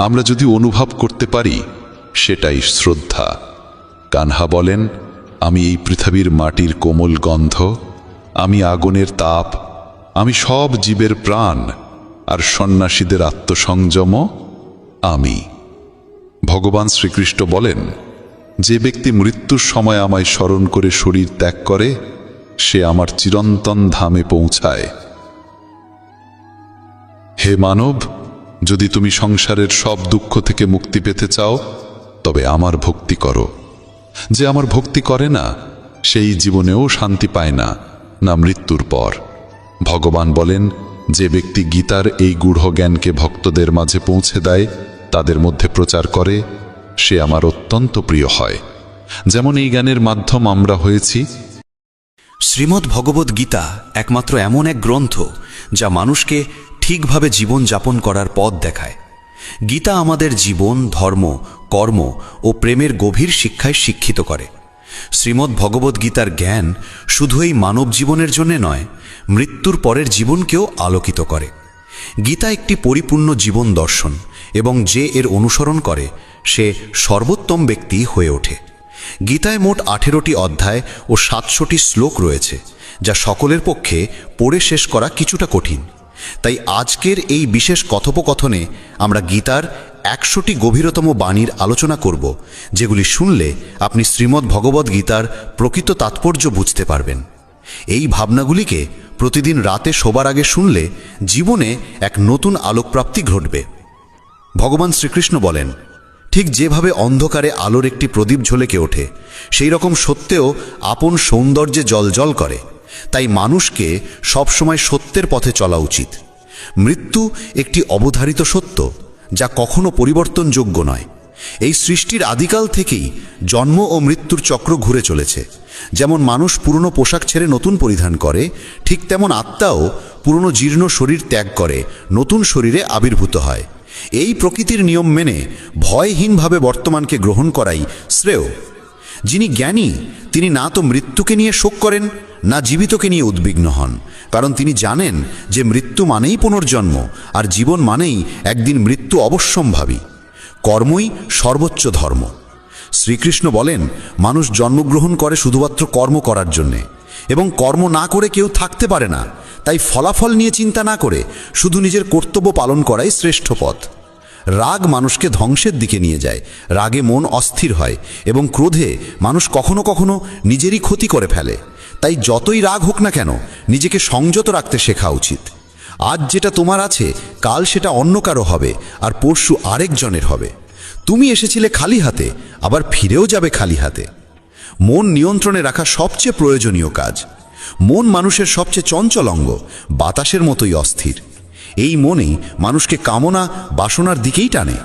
আমরা যদি অনুভব করতে পারি, সেটাই শ্রদ্ধা। কানহা বলেন, আমি এই পৃথিবীর মাটির কোমল গন্ধ, আমি আগুনের তাপ, আমি সব জীবের প্রাণ, আর সন্ন্যাসীদের আত্মসংযম আমি। ভগবান শ্রীকৃষ্ণ বলেন, যে ব্যক্তি মৃত্যুর সময় আমায় স্মরণ করে শরীর ত্যাগ করে, সে আমার চিরন্তন ধামে পৌঁছায়। হে মানব, যদি তুমি সংসারের সব দুঃখ থেকে মুক্তি পেতে চাও তবে আমার ভক্তি করো। যে আমার ভক্তি করে না, সেই জীবনেও শান্তি পায় না, না মৃত্যুর পর। ভগবান বলেন, যে ব্যক্তি গীতার এই গূঢ় জ্ঞানকে ভক্তদের মাঝে পৌঁছে দেয়, তাদের মধ্যে প্রচার করে, সে আমার অত্যন্ত প্রিয় হয়। যেমন এই জ্ঞানের মাধ্যম আমরা হয়েছি। শ্রীমদ্ ভগবদ্ গীতা একমাত্র এমন এক গ্রন্থ যা মানুষকে ঠিকভাবে জীবন যাপন করার পথ দেখায়। গীতা আমাদের জীবন, ধর্ম, কর্ম ও প্রেমের গভীর শিক্ষায় শিক্ষিত করে। শ্রীমদ্ ভগবদ্ গীতার জ্ঞান শুধু এই মানব জীবনের জন্য নয়, মৃত্যুর পরের জীবনকেও আলোকিত করে। গীতা একটি পরিপূর্ণ জীবন দর্শন, এবং যে এর অনুসরণ করে সে সর্বোত্তম ব্যক্তি হয়ে ওঠে। গীতায় মোট 18টি অধ্যায় ও 700টি শ্লোক রয়েছে, যা সকলের পক্ষে পড়ে শেষ করা কিছুটা কঠিন। তাই আজকের এই বিশেষ কথোপকথনে আমরা গীতার 100টি গভীরতম বাণীর আলোচনা করব, যেগুলি শুনলে আপনি শ্রীমদ্ ভগবদ্ গীতার প্রকৃত তাৎপর্য বুঝতে পারবেন। এই ভাবনাগুলিকে প্রতিদিন রাতে শোবার আগে শুনলে জীবনে এক নতুন আলোকপ্রাপ্তি ঘটবে। ভগবান শ্রীকৃষ্ণ বলেন, ঠিক যেভাবে অন্ধকারে আলোর একটি প্রদীপ ঝলকে ওঠে, সেই রকম সত্যেও আপন সৌন্দর্যে জ্বলজ্বল করে। তাই মানুষকে সবসময় সত্যের পথে চলা উচিত। মৃত্যু একটি অবধারিত সত্য, যা কখনো পরিবর্তনযোগ্য নয়। এই সৃষ্টির আদিকাল থেকেই জন্ম ও মৃত্যুর চক্র ঘুরে চলেছে। যেমন মানুষ পুরনো পোশাক ছেড়ে নতুন পরিধান করে, ঠিক তেমন আত্মাও পুরনো জীর্ণ শরীর ত্যাগ করে নতুন শরীরে আবির্ভূত হয়। এই প্রকৃতির নিয়ম মেনে ভয়হীনভাবে বর্তমানকে গ্রহণ করাই শ্রেয়। যিনি জ্ঞানী, তিনি না তো মৃত্যুকে নিয়ে শোক করেন, না জীবিতকে নিয়ে উদ্বিগ্ন হন, কারণ তিনি জানেন যে মৃত্যু মানেই পুনর্জন্ম, আর জীবন মানেই একদিন মৃত্যু অবশ্যম্ভাবী। কর্মই সর্বোচ্চ ধর্ম। শ্রীকৃষ্ণ বলেন, মানুষ জন্মগ্রহণ করে শুধুমাত্র কর্ম করার জন্যে, এবং কর্ম না করে কেউ থাকতে পারে না। তাই ফলাফল নিয়ে চিন্তা না করে শুধু নিজের কর্তব্য পালন করাই শ্রেষ্ঠ পথ। রাগ মানুষকে ধ্বংসের দিকে নিয়ে যায়। রাগে মন অস্থির হয় এবং ক্রোধে মানুষ কখনো কখনো নিজেরই ক্ষতি করে ফেলে। তাই যতই রাগ হোক না কেন, নিজেকে সংযত রাখতে শেখা উচিত। আজ যেটা তোমার আছে, কাল সেটা অন্য কারো হবে, আর পরশু আরেকজনের হবে। তুমি এসেছিলে খালি হাতে, আবার ফিরেও যাবে খালি হাতে। মন নিয়ন্ত্রণে রাখা সবচেয়ে প্রয়োজনীয় কাজ। মন মানুষের সবচেয়ে চঞ্চল অঙ্গ, বাতাসের মতোই অস্থির। এই মনেই মানুষকে কামনা বাসনার দিকেই টানে।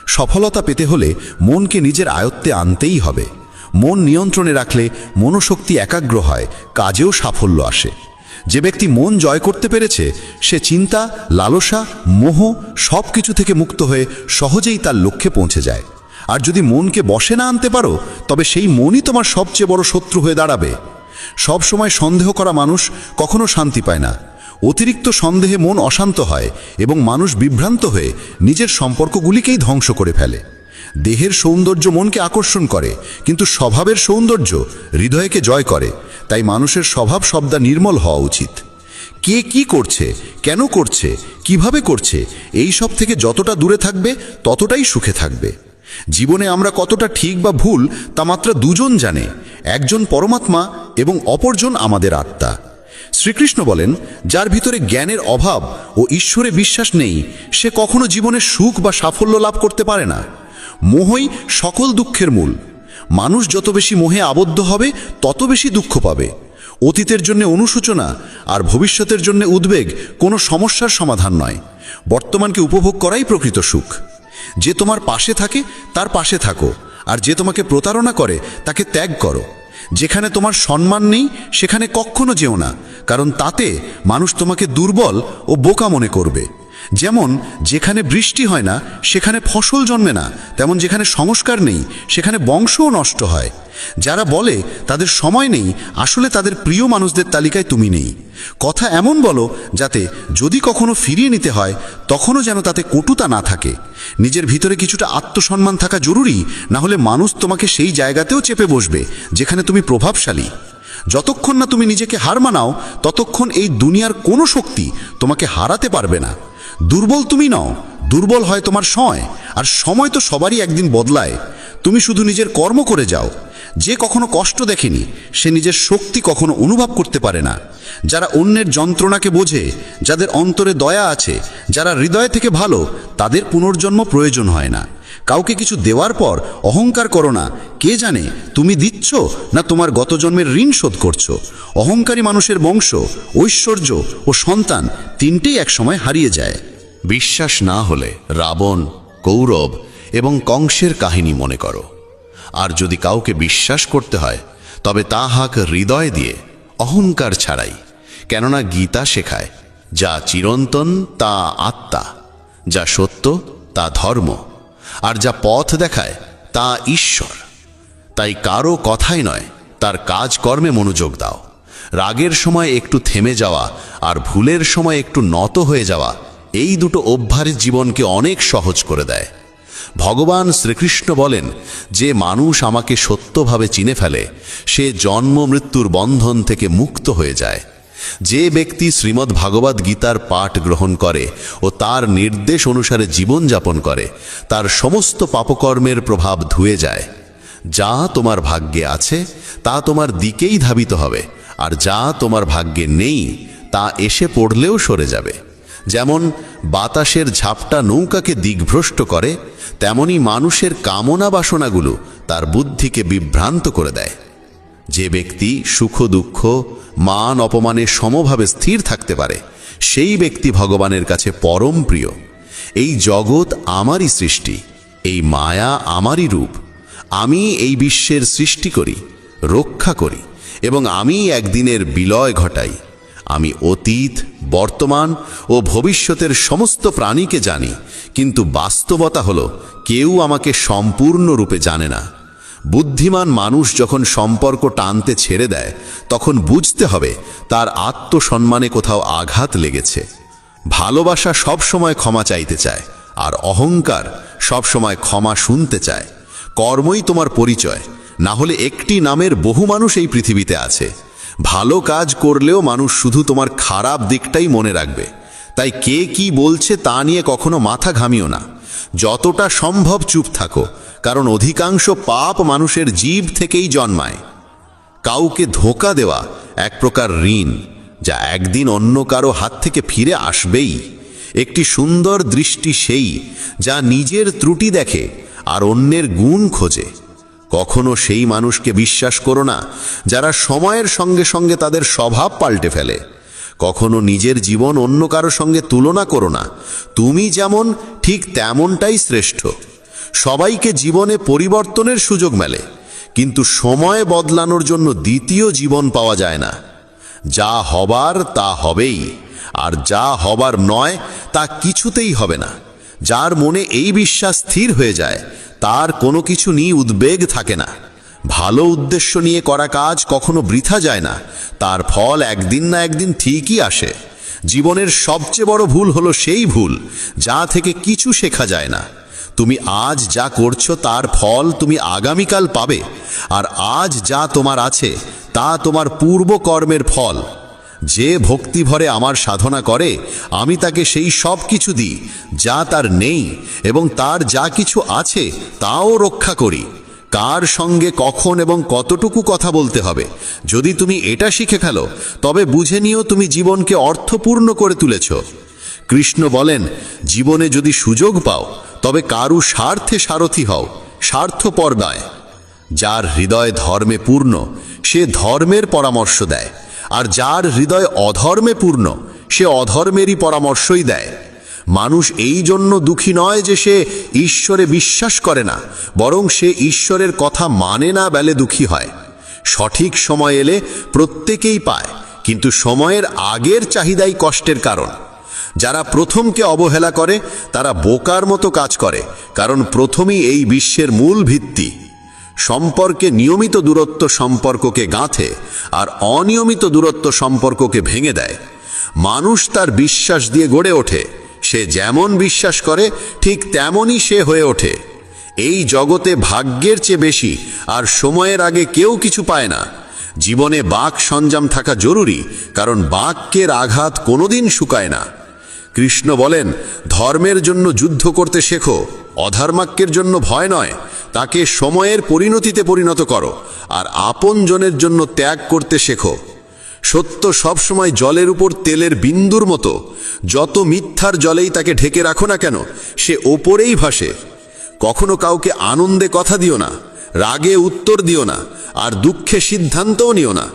সফলতা পেতে হলে মনকে নিজের আয়ত্তে আনতেই হবে। মন নিয়ন্ত্রণে রাখলে মনোশক্তি একাগ্র হয়, কাজেও সাফল্য আসে। যে ব্যক্তি মন জয় করতে পেরেছে, সে চিন্তা, লালসা, মোহ সব কিছু থেকে মুক্ত হয়ে সহজেই তার লক্ষ্যে পৌঁছে যায়। আর যদি মনকে বশে না আনতে পারো, তবে সেই মনই তোমার সবচেয়ে বড় শত্রু হয়ে দাঁড়াবে। সব সময় সন্দেহ করা মানুষ কখনো শান্তি পায় না। অতিরিক্ত সন্দেহে মন অশান্ত হয় এবং মানুষ বিভ্রান্ত হয়ে নিজের সম্পর্কগুলিকেই ধ্বংস করে ফেলে। দেহের সৌন্দর্য মনকে আকর্ষণ করে, কিন্তু স্বভাবের সৌন্দর্য হৃদয়কে জয় করে। তাই মানুষের স্বভাব সবদা নির্মল হওয়া উচিত। কে কি করছে, কেন করছে, কিভাবে করছে, এই সব থেকে যতটা দূরে থাকবে ততটাই সুখে থাকবে। জীবনে আমরা কতটা ঠিক বা ভুল তা মাত্র দুজন জানে, একজন পরমাত্মা এবং অপরজন আমাদের আত্মা। শ্রীকৃষ্ণ বলেন, যার ভিতরে জ্ঞানের অভাব ও ঈশ্বরে বিশ্বাস নেই, সে কখনো জীবনে সুখ বা সাফল্য লাভ করতে পারে না। মোহই সকল দুঃখের মূল। মানুষ যত বেশি মোহে আবদ্ধ হবে, তত বেশি দুঃখ পাবে। অতীতের জন্য অনুশোচনা আর ভবিষ্যতের জন্য উদ্বেগ কোনো সমস্যার সমাধান নয়। বর্তমানকে উপভোগ করাই প্রকৃত সুখ। যে তোমার পাশে থাকে তার পাশে থাকো, আর যে তোমাকে প্রতারণা করে তাকে ত্যাগ করো। যেখানে তোমার সম্মান নেই সেখানে কখনো যেও না, কারণ তাতে মানুষ তোমাকে দুর্বল ও বোকা মনে করবে। যেমন যেখানে বৃষ্টি হয় না সেখানে ফসল জন্মে না, তেমন যেখানে সংস্কার নেই সেখানে বংশও নষ্ট হয়। যারা বলে তাদের সময় নেই, আসলে তাদের প্রিয় মানুষদের তালিকায় তুমি নেই। কথা এমন বলো যাতে যদি কখনো ফিরিয়ে নিতে হয় তখনও যেন তাতে কটুতা না থাকে। নিজের ভিতরে কিছুটা আত্মসম্মান থাকা জরুরি, না হলে মানুষ তোমাকে সেই জায়গাতেও চেপে বসবে যেখানে তুমি প্রভাবশালী। যতক্ষণ না তুমি নিজেকে হার মানাও, ততক্ষণ এই দুনিয়ার কোনো শক্তি তোমাকে হারাতে পারবে না। দুর্বল তুমি নও, দুর্বল হয় তোমার সময়, আর সময় তো সবারই একদিন বদলায়। তুমি শুধু নিজের কর্ম করে যাও। যে কখনো কষ্ট দেখেনি সে নিজের শক্তি কখনো অনুভব করতে পারে না। যারা অন্যের যন্ত্রণাকে বোঝে, যাদের অন্তরে দয়া আছে, যারা হৃদয় থেকে ভালো, তাদের পুনর্জন্ম প্রয়োজন হয় না। কাউকে কিছু দেওয়ার পর অহংকার করো না। কে জানে তুমি দিচ্ছ না তোমার গত জন্মের ঋণ শোধ করছো। অহংকারী মানুষের বংশ, ঐশ্বর্য ও সন্তান তিনটেই একসময় হারিয়ে যায়। বিশ্বাস না হলে রাবণ, কৌরব এবং কংসের কাহিনী মনে করো। আর যদি কাউকে বিশ্বাস করতে হয় তবে তা হাক হৃদয় দিয়ে, অহংকার ছাড়াই। কেননা গীতা শেখায়, যা চিরন্তন তা আত্মা, যা সত্য তা ধর্ম, আর যা পথ দেখায় তা ঈশ্বর। তাই কারো কথাই নয়, তার কাজকর্মে মনোযোগ দাও। রাগের সময় একটু থেমে যাওয়া আর ভুলের সময় একটু নত হয়ে যাওয়া, এই দুটো অভ্যাস জীবনকে অনেক সহজ করে দেয়। ভগবান শ্রীকৃষ্ণ বলেন, যে মানুষ আমাকে সত্যভাবে চিনে ফেলে সে জন্ম মৃত্যুর বন্ধন থেকে মুক্ত হয়ে যায়। যে ব্যক্তি শ্রীমদ্ ভাগবত গীতার পাঠ গ্রহণ করে ও তার নির্দেশ অনুসারে জীবনযাপন করে, তার সমস্ত পাপকর্মের প্রভাব ধুয়ে যায়। যা তোমার ভাগ্যে আছে তা তোমার দিকেই ধাবিত হবে, আর যা তোমার ভাগ্যে নেই তা এসে পড়লেও সরে যাবে। যেমন বাতাসের ঝাপটা নৌকাকে দিগ্ভ্রষ্ট করে, তেমনি মানুষের কামনা বাসনাগুলো তার বুদ্ধিকে বিভ্রান্ত করে দেয়। যে ব্যক্তি সুখ দুঃখ মান অপমানে সমভাবে স্থির থাকতে পারে, সেই ব্যক্তি ভগবানের কাছে পরম প্রিয়। এই জগৎ আমারই সৃষ্টি, এই মায়া আমারই রূপ। আমি এই বিশ্বের সৃষ্টি করি, রক্ষা করি এবং আমি একদিনের বিলয় ঘটাই। আমি অতীত, বর্তমান ও ভবিষ্যতের সমস্ত প্রাণীকে জানি, কিন্তু বাস্তবতা হলো কেউ আমাকে সম্পূর্ণরূপে জানে না। বুদ্ধিমান মানুষ যখন সম্পর্ক টানতে ছেড়ে দেয়, তখন বুঝতে হবে তার আত্মসম্মানে কোথাও আঘাত লেগেছে। ভালোবাসা সবসময় ক্ষমা চাইতে চায়, আর অহংকার সবসময় ক্ষমা শুনতে চায়। কর্মই তোমার পরিচয়, না হলে একটি নামের বহু মানুষ এই পৃথিবীতে আছে। ভালো কাজ করলেও মানুষ শুধু তোমার খারাপ দিকটাই মনে রাখবে। তাই কে কি বলছে তা নিয়ে কখনো মাথা ঘামিও না। যতটা সম্ভব চুপ থাকো, কারণ অধিকাংশ পাপ মানুষের জীব থেকেই জন্মায়। কাউকে ধোঁকা দেওয়া এক প্রকার ঋণ, যা একদিন অন্য কারো হাত থেকে ফিরে আসবেই। একটি সুন্দর দৃষ্টি সেই যা নিজের ত্রুটি দেখে আর অন্যের গুণ খোঁজে। কখনো সেই মানুষকে বিশ্বাস করো না যারা সময়ের সঙ্গে সঙ্গে তাদের স্বভাব পাল্টে ফেলে। কখনো নিজের জীবন অন্য কারো সঙ্গে তুলনা করো না। তুমি যেমন ঠিক তেমনটাই শ্রেষ্ঠ। সবাইকে জীবনে পরিবর্তনের সুযোগ মেলে, কিন্তু সময় বদলানোর জন্য দ্বিতীয় জীবন পাওয়া যায় না। যা হবার তা হবেই, আর যা হবার নয় তা কিছুতেই হবে না। যার মনে এই বিশ্বাস স্থির হয়ে যায়, তার কোনো কিছু নিয়ে উদ্বেগ থাকে না। ভালো উদ্দেশ্য নিয়ে করা কাজ কখনো বৃথা যায় না, তার ফল একদিন না একদিন ঠিকই আসে। জীবনের সবচেয়ে বড় ভুল হলো সেই ভুল যা থেকে কিছু শেখা যায় না। তুমি আজ যা করছো তার ফল তুমি আগামীকাল পাবে, আর আজ যা তোমার আছে তা তোমার পূর্ব কর্মের ফল। যে ভক্তি ভরে আমার সাধনা করে, আমি তাকে সেই সব কিছু দিই যা তার নেই, এবং তার যা কিছু আছে তাও রক্ষা করি। কার সঙ্গে কখন এবং কতটুকু কথা বলতে হবে, যদি তুমি এটা শিখে ফেলো, তবে বুঝে নিও তুমি জীবনকে অর্থপূর্ণ করে তুলেছ। কৃষ্ণ বলেন, জীবনে যদি সুযোগ পাও তবে কারু স্বার্থে সারথি হও, স্বার্থপর নয়। যার হৃদয় ধর্মে পূর্ণ সে ধর্মের পরামর্শ দেয়, আর যার হৃদয় অধর্মে পূর্ণ সে অধর্মেরই পরামর্শই দেয়। মানুষ এই জন্য দুঃখী নয় যে সে ঈশ্বরে বিশ্বাস করে না, বরং সে ঈশ্বরের কথা মানে না বলে দুঃখী হয়। সঠিক সময় এলে প্রত্যেকেই পায়, কিন্তু সময়ের আগের চাহিদাই কষ্টের কারণ। যারা প্রথমকে অবহেলা করে তারা বোকার মতো কাজ করে, কারণ প্রথমই এই বিশ্বের মূল ভিত্তি। সম্পর্কে নিয়মিত দূরত্ব সম্পর্ককে গাঁথে, আর অনিয়মিত দূরত্ব সম্পর্ককে ভেঙে দেয়। মানুষ তার বিশ্বাস দিয়ে গড়ে ওঠে, সে যেমন বিশ্বাস করে ঠিক তেমনই সে হয়ে ওঠে। এই জগতে ভাগ্যের চেয়ে বেশি আর সময়ের আগে কেউ কিছু পায় না। জীবনে বাক সঞ্জাম থাকা জরুরি, কারণ বাক্যের আঘাত কোনোদিন শুকায় না। কৃষ্ণ বলেন, ধর্মের জন্য যুদ্ধ করতে শেখো, অধর্মাক্যের জন্য ভয় নয়। তাকে সময়ের পরিণতিতে পরিণত করো, আর আপনজনের জন্য ত্যাগ করতে শেখো। সত্য সবসময় জলের উপর তেলের বিন্দুর মতো, যত মিথ্যার জলেই তাকে ঢেকে রাখো না কেন, সে ওপরেই ভাসে। কখনো কাউকে আনন্দে কথা দিও না, রাগে উত্তর দিও না, আর দুঃখে সিদ্ধান্তও নিও না।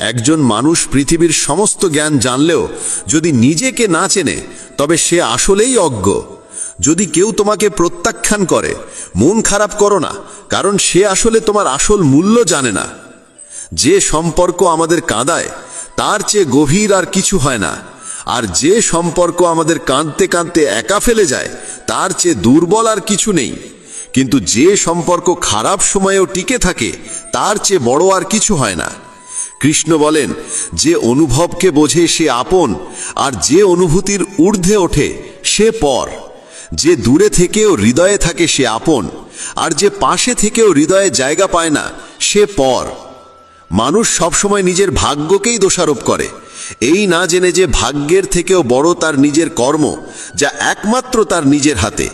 একজন মানুষ পৃথিবীর সমস্ত জ্ঞান জানলেও যদি নিজেকে না চেনে, তবে সে আসলেই অজ্ঞ। যদি কেউ তোমাকে প্রত্যাখ্যান করে, মন খারাপ করো না, কারণ সে আসলে তোমার আসল মূল্য জানে না। যে সম্পর্ক আমাদের কাঁদায় তার চেয়ে গভীর আর কিছু হয় না, আর যে সম্পর্ক আমাদের কাঁদতে কাঁদতে একা ফেলে যায় তার চেয়ে দুর্বল আর কিছু নেই। কিন্তু যে সম্পর্ক খারাপ সময়েও টিকে থাকে তার চেয়ে বড় আর কিছু হয় না। কৃষ্ণ বলেন, যে অনুভবকে বোঝে সে আপন, আর যে অনুভূতির ঊর্ধ্বে ওঠে সে পর। যে দূরে থেকেও হৃদয়ে থাকে সে আপন, আর যে পাশে থেকেও হৃদয়ে জায়গা পায় না সে পর। মানুষ সবসময় নিজের ভাগ্যকেই দোষারোপ করে, এই না জেনে যে ভাগ্যের থেকেও বড় তার নিজের কর্ম, যা একমাত্র তার নিজের হাতে।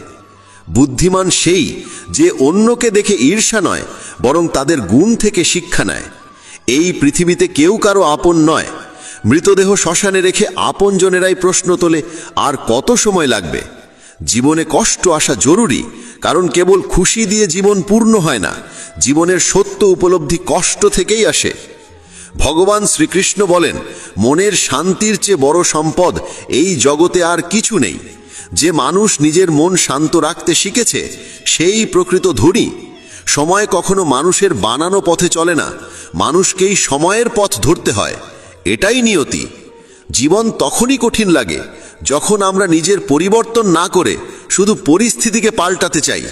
বুদ্ধিমান সেই যে অন্যকে দেখে ঈর্ষা নয়, বরং তাদের গুণ থেকে শিক্ষা নেয়। এই পৃথিবীতে কেউ কারো আপন নয়। মৃতদেহ শ্মশানে রেখে আপনজনেরাই প্রশ্ন তোলে, আর কত সময় লাগবে? জীবনে কষ্ট আসা জরুরি, কারণ কেবল খুশি দিয়ে জীবন পূর্ণ হয় না। জীবনের সত্য উপলব্ধি কষ্ট থেকেই আসে। ভগবান শ্রীকৃষ্ণ বলেন, মনের শান্তির চেয়ে বড় সম্পদ এই জগতে আর কিছু নেই। যে মানুষ নিজের মন শান্ত রাখতে শিখেছে, সেই প্রকৃত ধনী। সময় কখনো মানুষের বানানো পথে চলে না, মানুষকেই সময়ের পথ ধরতে হয়। এটাই নিয়তি। জীবন তখনই কঠিন লাগে যখন আমরা নিজের পরিবর্তন না করে শুধু পরিস্থিতিকে পাল্টাতে চাই।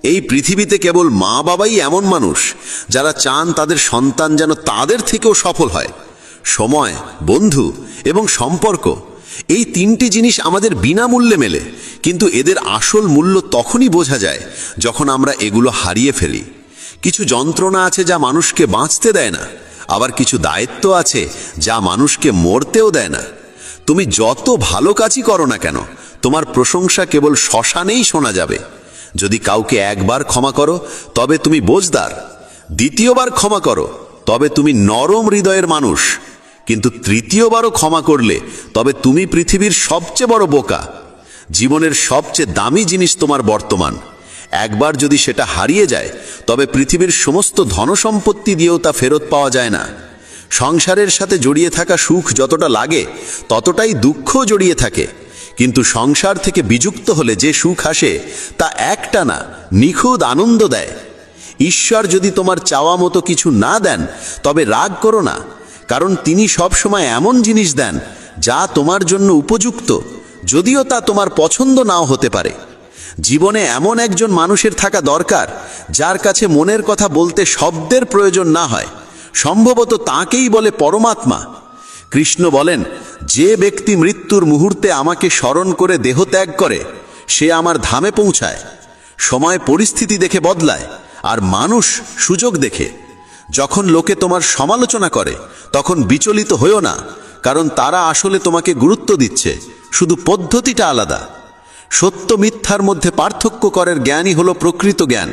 এই পৃথিবীতে কেবল মা বাবাই এমন মানুষ যারা চান তাদের সন্তান যেন তাদের থেকেও সফল হয়। সময়, বন্ধু এবং সম্পর্ক, এই তিনটি জিনিস আমাদের বিনামূল্যে মেলে, কিন্তু এদের আসল মূল্য তখনই বোঝা যায় যখন আমরা এগুলো হারিয়ে ফেলি। কিছু যন্ত্রণা আছে যা মানুষকে বাঁচতে দেয় না, আবার কিছু দায়িত্ব আছে যা মানুষকে মরতেও দেয় না। তুমি যত ভালো কাজই করো না কেন, তোমার প্রশংসা কেবল শ্মশানেই শোনা যাবে। যদি কাউকে একবার ক্ষমা করো, তবে তুমি বোঝদার। দ্বিতীয়বার ক্ষমা করো, তবে তুমি নরম হৃদয়ের মানুষ। কিন্তু তৃতীয়বারও ক্ষমা করলে তবে তুমি পৃথিবীর সবচেয়ে বড় বোকা। জীবনের সবচেয়ে দামি জিনিস তোমার বর্তমান। একবার যদি সেটা হারিয়ে যায়, তবে পৃথিবীর সমস্ত ধনসম্পত্তি দিয়েও তা ফেরত পাওয়া যায় না। সংসারের সাথে জড়িয়ে থাকা সুখ যতটা লাগে, ততটাই দুঃখও জড়িয়ে থাকে। কিন্তু সংসার থেকে বিযুক্ত হলে যে সুখ আসে, তা একটা না, নিখুঁত আনন্দ দেয়। ঈশ্বর যদি তোমার চাওয়া মতো কিছু না দেন, তবে রাগ করো না, কারণ তিনি সবসময় এমন জিনিস দেন যা তোমার জন্য উপযুক্ত, যদিও তা তোমার পছন্দ নাও হতে পারে। জীবনে এমন একজন মানুষের থাকা দরকার যার কাছে মনের কথা বলতে শব্দের প্রয়োজন না হয়। সম্ভবত তাকেই বলে পরমাত্মা। কৃষ্ণ বলেন, যে ব্যক্তি মৃত্যুর মুহূর্তে আমাকে স্মরণ করে দেহ ত্যাগ করে, সে আমার ধামে পৌঁছায়। সময় পরিস্থিতি দেখে বদলায়, আর মানুষ সুযোগ দেখে। যখন লোকে তোমার সমালোচনা করে, তখন বিচলিত হইও না, কারণ তারা আসলে তোমাকে গুরুত্ব দিচ্ছে, শুধু পদ্ধতিটা আলাদা। সত্য মিথ্যার মধ্যে পার্থক্য করার জ্ঞানই হলো প্রকৃত জ্ঞান।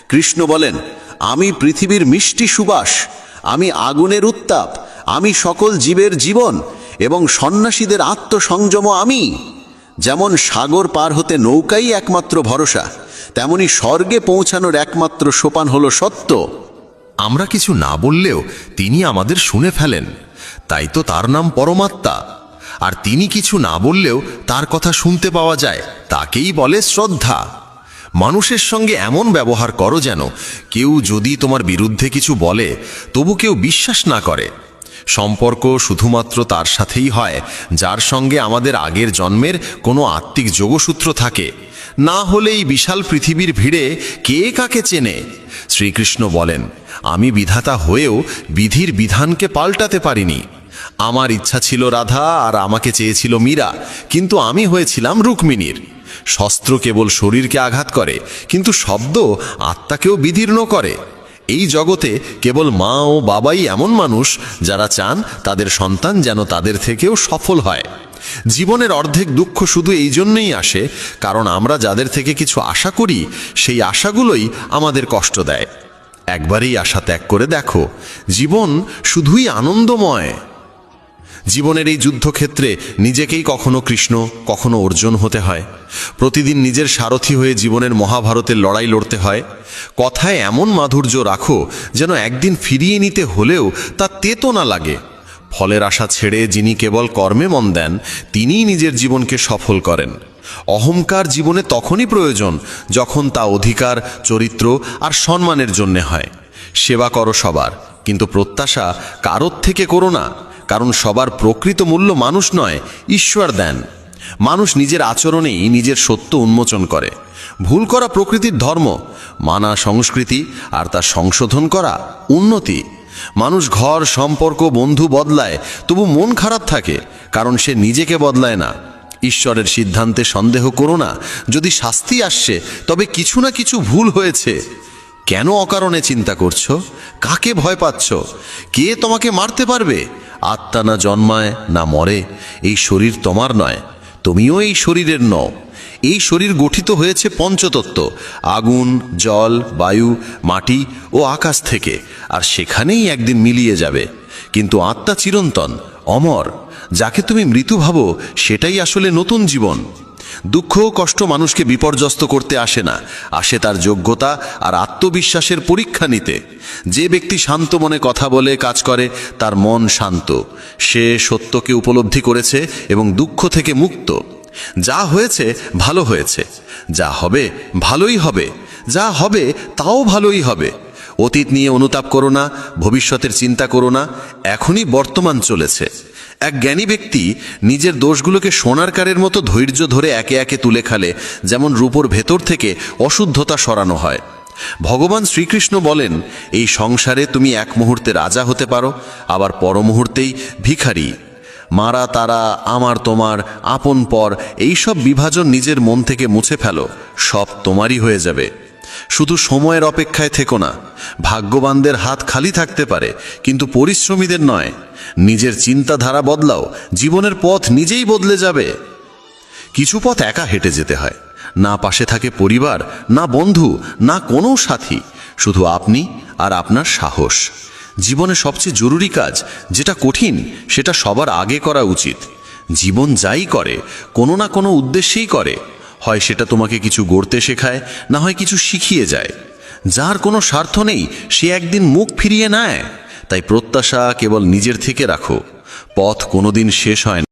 কৃষ্ণ বলেন, আমি পৃথিবীর মিষ্টি সুবাস, আমি আগুনের উত্তাপ, আমি সকল জীবের জীবন এবং সন্ন্যাসীদের আত্মসংযম আমি। যেমন সাগর পার হতে নৌকাই একমাত্র ভরসা, তেমনি স্বর্গে পৌঁছানোর একমাত্র সোপান হলো সত্য। আমরা কিছু না বললেও তিনি আমাদের শুনে ফেলেন, তাই তো তার নাম পরমাত্মা। আর তিনি কিছু না বললেও তার কথা শুনতে পাওয়া যায়, তাকেই বলে শ্রদ্ধা। মানুষের সঙ্গে এমন ব্যবহার করো যেন কেউ যদি তোমার বিরুদ্ধে কিছু বলে, তবু কেউ বিশ্বাস না করে। সম্পর্ক শুধুমাত্র তার সাথেই হয় যার সঙ্গে আমাদের আগের জন্মের কোনো আত্মিক যোগসূত্র থাকে, না হলে এই বিশাল পৃথিবীর ভিড়ে কে কাকে চেনে। শ্রীকৃষ্ণ বলেন, আমি বিধাতা হয়েও বিধির বিধানকে পাল্টাতে পারিনি। আমার ইচ্ছা ছিল রাধা, আর আমাকে চেয়েছিল মীরা, কিন্তু আমি হয়েছিলাম রুক্মিণীর। শস্ত্র কেবল শরীরকে আঘাত করে, কিন্তু শব্দ আত্মাকেও বিদীর্ণ করে। এই জগতে কেবল মা ও বাবাই এমন মানুষ যারা চান তাদের সন্তান যেন তাদের থেকেও সফল হয়। জীবনের অর্ধেক দুঃখ শুধু এই জন্যই আসে, কারণ আমরা যাদের থেকে কিছু আশা করি, সেই আশাগুলোই আমাদের কষ্ট দেয়। একবারই আশা ত্যাগ করে দেখো, জীবন শুধুই আনন্দময়। জীবনের এই যুদ্ধক্ষেত্রে নিজেকেই কখনো কৃষ্ণ, কখনো অর্জুন হতে হয়। প্রতিদিন নিজের সারথি হয়ে জীবনের মহাভারতের লড়াই লড়তে হয়। কথায় এমন মাধুর্য রাখো যেন একদিন ফিরিয়ে নিতে হলেও তা তেতো না লাগে। ফলের আশা ছেড়ে যিনি কেবল কর্মে মন দেন, তিনিই নিজের জীবনকে সফল করেন। অহংকার জীবনে তখনই প্রয়োজন যখন তা অধিকার, চরিত্র আর সম্মানের জন্যে হয়। সেবা করো সবার, কিন্তু প্রত্যাশা কারোর থেকে করো না, কারণ সবার প্রকৃত মূল্য মানুষ নয়, ঈশ্বর দেন। মানুষ নিজের আচরণেই নিজের সত্য উন্মোচন করে। ভুল করা প্রকৃতির ধর্ম, মানা সংস্কৃতি, আর তা সংশোধন করা উন্নতি। মানুষ ঘর, সম্পর্ক, বন্ধু বদলায়, তবু মন খারাপ থাকে, কারণ সে নিজেকে বদলায় না। ঈশ্বরের সিদ্ধান্তে সন্দেহ করো না। যদি শাস্তি আসছে, তবে কিছু না কিছু ভুল হয়েছে। কেন অকারণে চিন্তা করছো? কাকে ভয় পাচ্ছ? কে তোমাকে মারতে পারবে? আত্মা না জন্মায় না মরে, এই শরীর তোমার নয়, তুমিও এই শরীরের নও। এই শরীর গঠিত হয়েছে পঞ্চতত্ত্ব, আগুন, জল, বায়ু, মাটি ও আকাশ থেকে, আর সেখানেই একদিন মিলিয়ে যাবে। কিন্তু আত্মা চিরন্তন, অমর। যাকে তুমি মৃত্যু ভাবো সেটাই আসলে নতুন জীবন। দুঃখ ও কষ্ট মানুষকে বিপর্যস্ত করতে আসে না, আসে তার যোগ্যতা আর আত্মবিশ্বাসের পরীক্ষা নিতে। যে ব্যক্তি শান্ত মনে কথা বলে কাজ করে, তার মন শান্ত, সে সত্যকে উপলব্ধি করেছে এবং দুঃখ থেকে মুক্ত। যা হয়েছে ভালো হয়েছে, যা হবে ভালোই হবে, যা হবে তাও ভালোই হবে। অতীত নিয়ে অনুতাপ করো না, ভবিষ্যতের চিন্তা করো না, এখনই বর্তমান চলেছে। এক জ্ঞানী ব্যক্তি নিজের দোষগুলোকে সোনার কারের মতো ধৈর্য ধরে একে একে তুলে খালে, যেমন রূপোর ভেতর থেকে অশুদ্ধতা সরানো হয়। ভগবান শ্রীকৃষ্ণ বলেন, এই সংসারে তুমি এক মুহূর্তে রাজা হতে পারো, আবার পর মুহূর্তেই ভিখারি। মারা তারা, আমার তোমার, আপন পর, এইসব বিভাজন নিজের মন থেকে মুছে ফেলো, সব তোমারই হয়ে যাবে। শুধু সময়ের অপেক্ষায় থেকো না। ভাগ্যবানদের হাত খালি থাকতে পারে, কিন্তু পরিশ্রমীদের নয়। নিজের চিন্তাধারা বদলাও, জীবনের পথ নিজেই বদলে যাবে। কিছু পথ একা হেঁটে যেতে হয়, না পাশে থাকে পরিবার, না বন্ধু, না কোনো সাথী, শুধু আপনি আর আপনার সাহস। জীবনে সবচেয়ে জরুরি কাজ যেটা কঠিন, সেটা সবার আগে করা উচিত। জীবন যাই করে কোনো না কোনো উদ্দেশ্যেই করে, হয় সেটা তোমাকে কিছু গড়তে শেখায়, না হয় কিছু শিখিয়ে যায়। যার কোনো স্বার্থ নেই সে একদিন মুখ ফিরিয়ে নেয়। তাই প্রত্যাশা কেবল নিজের থেকে রাখো, পথ কোনোদিন শেষ হয় না।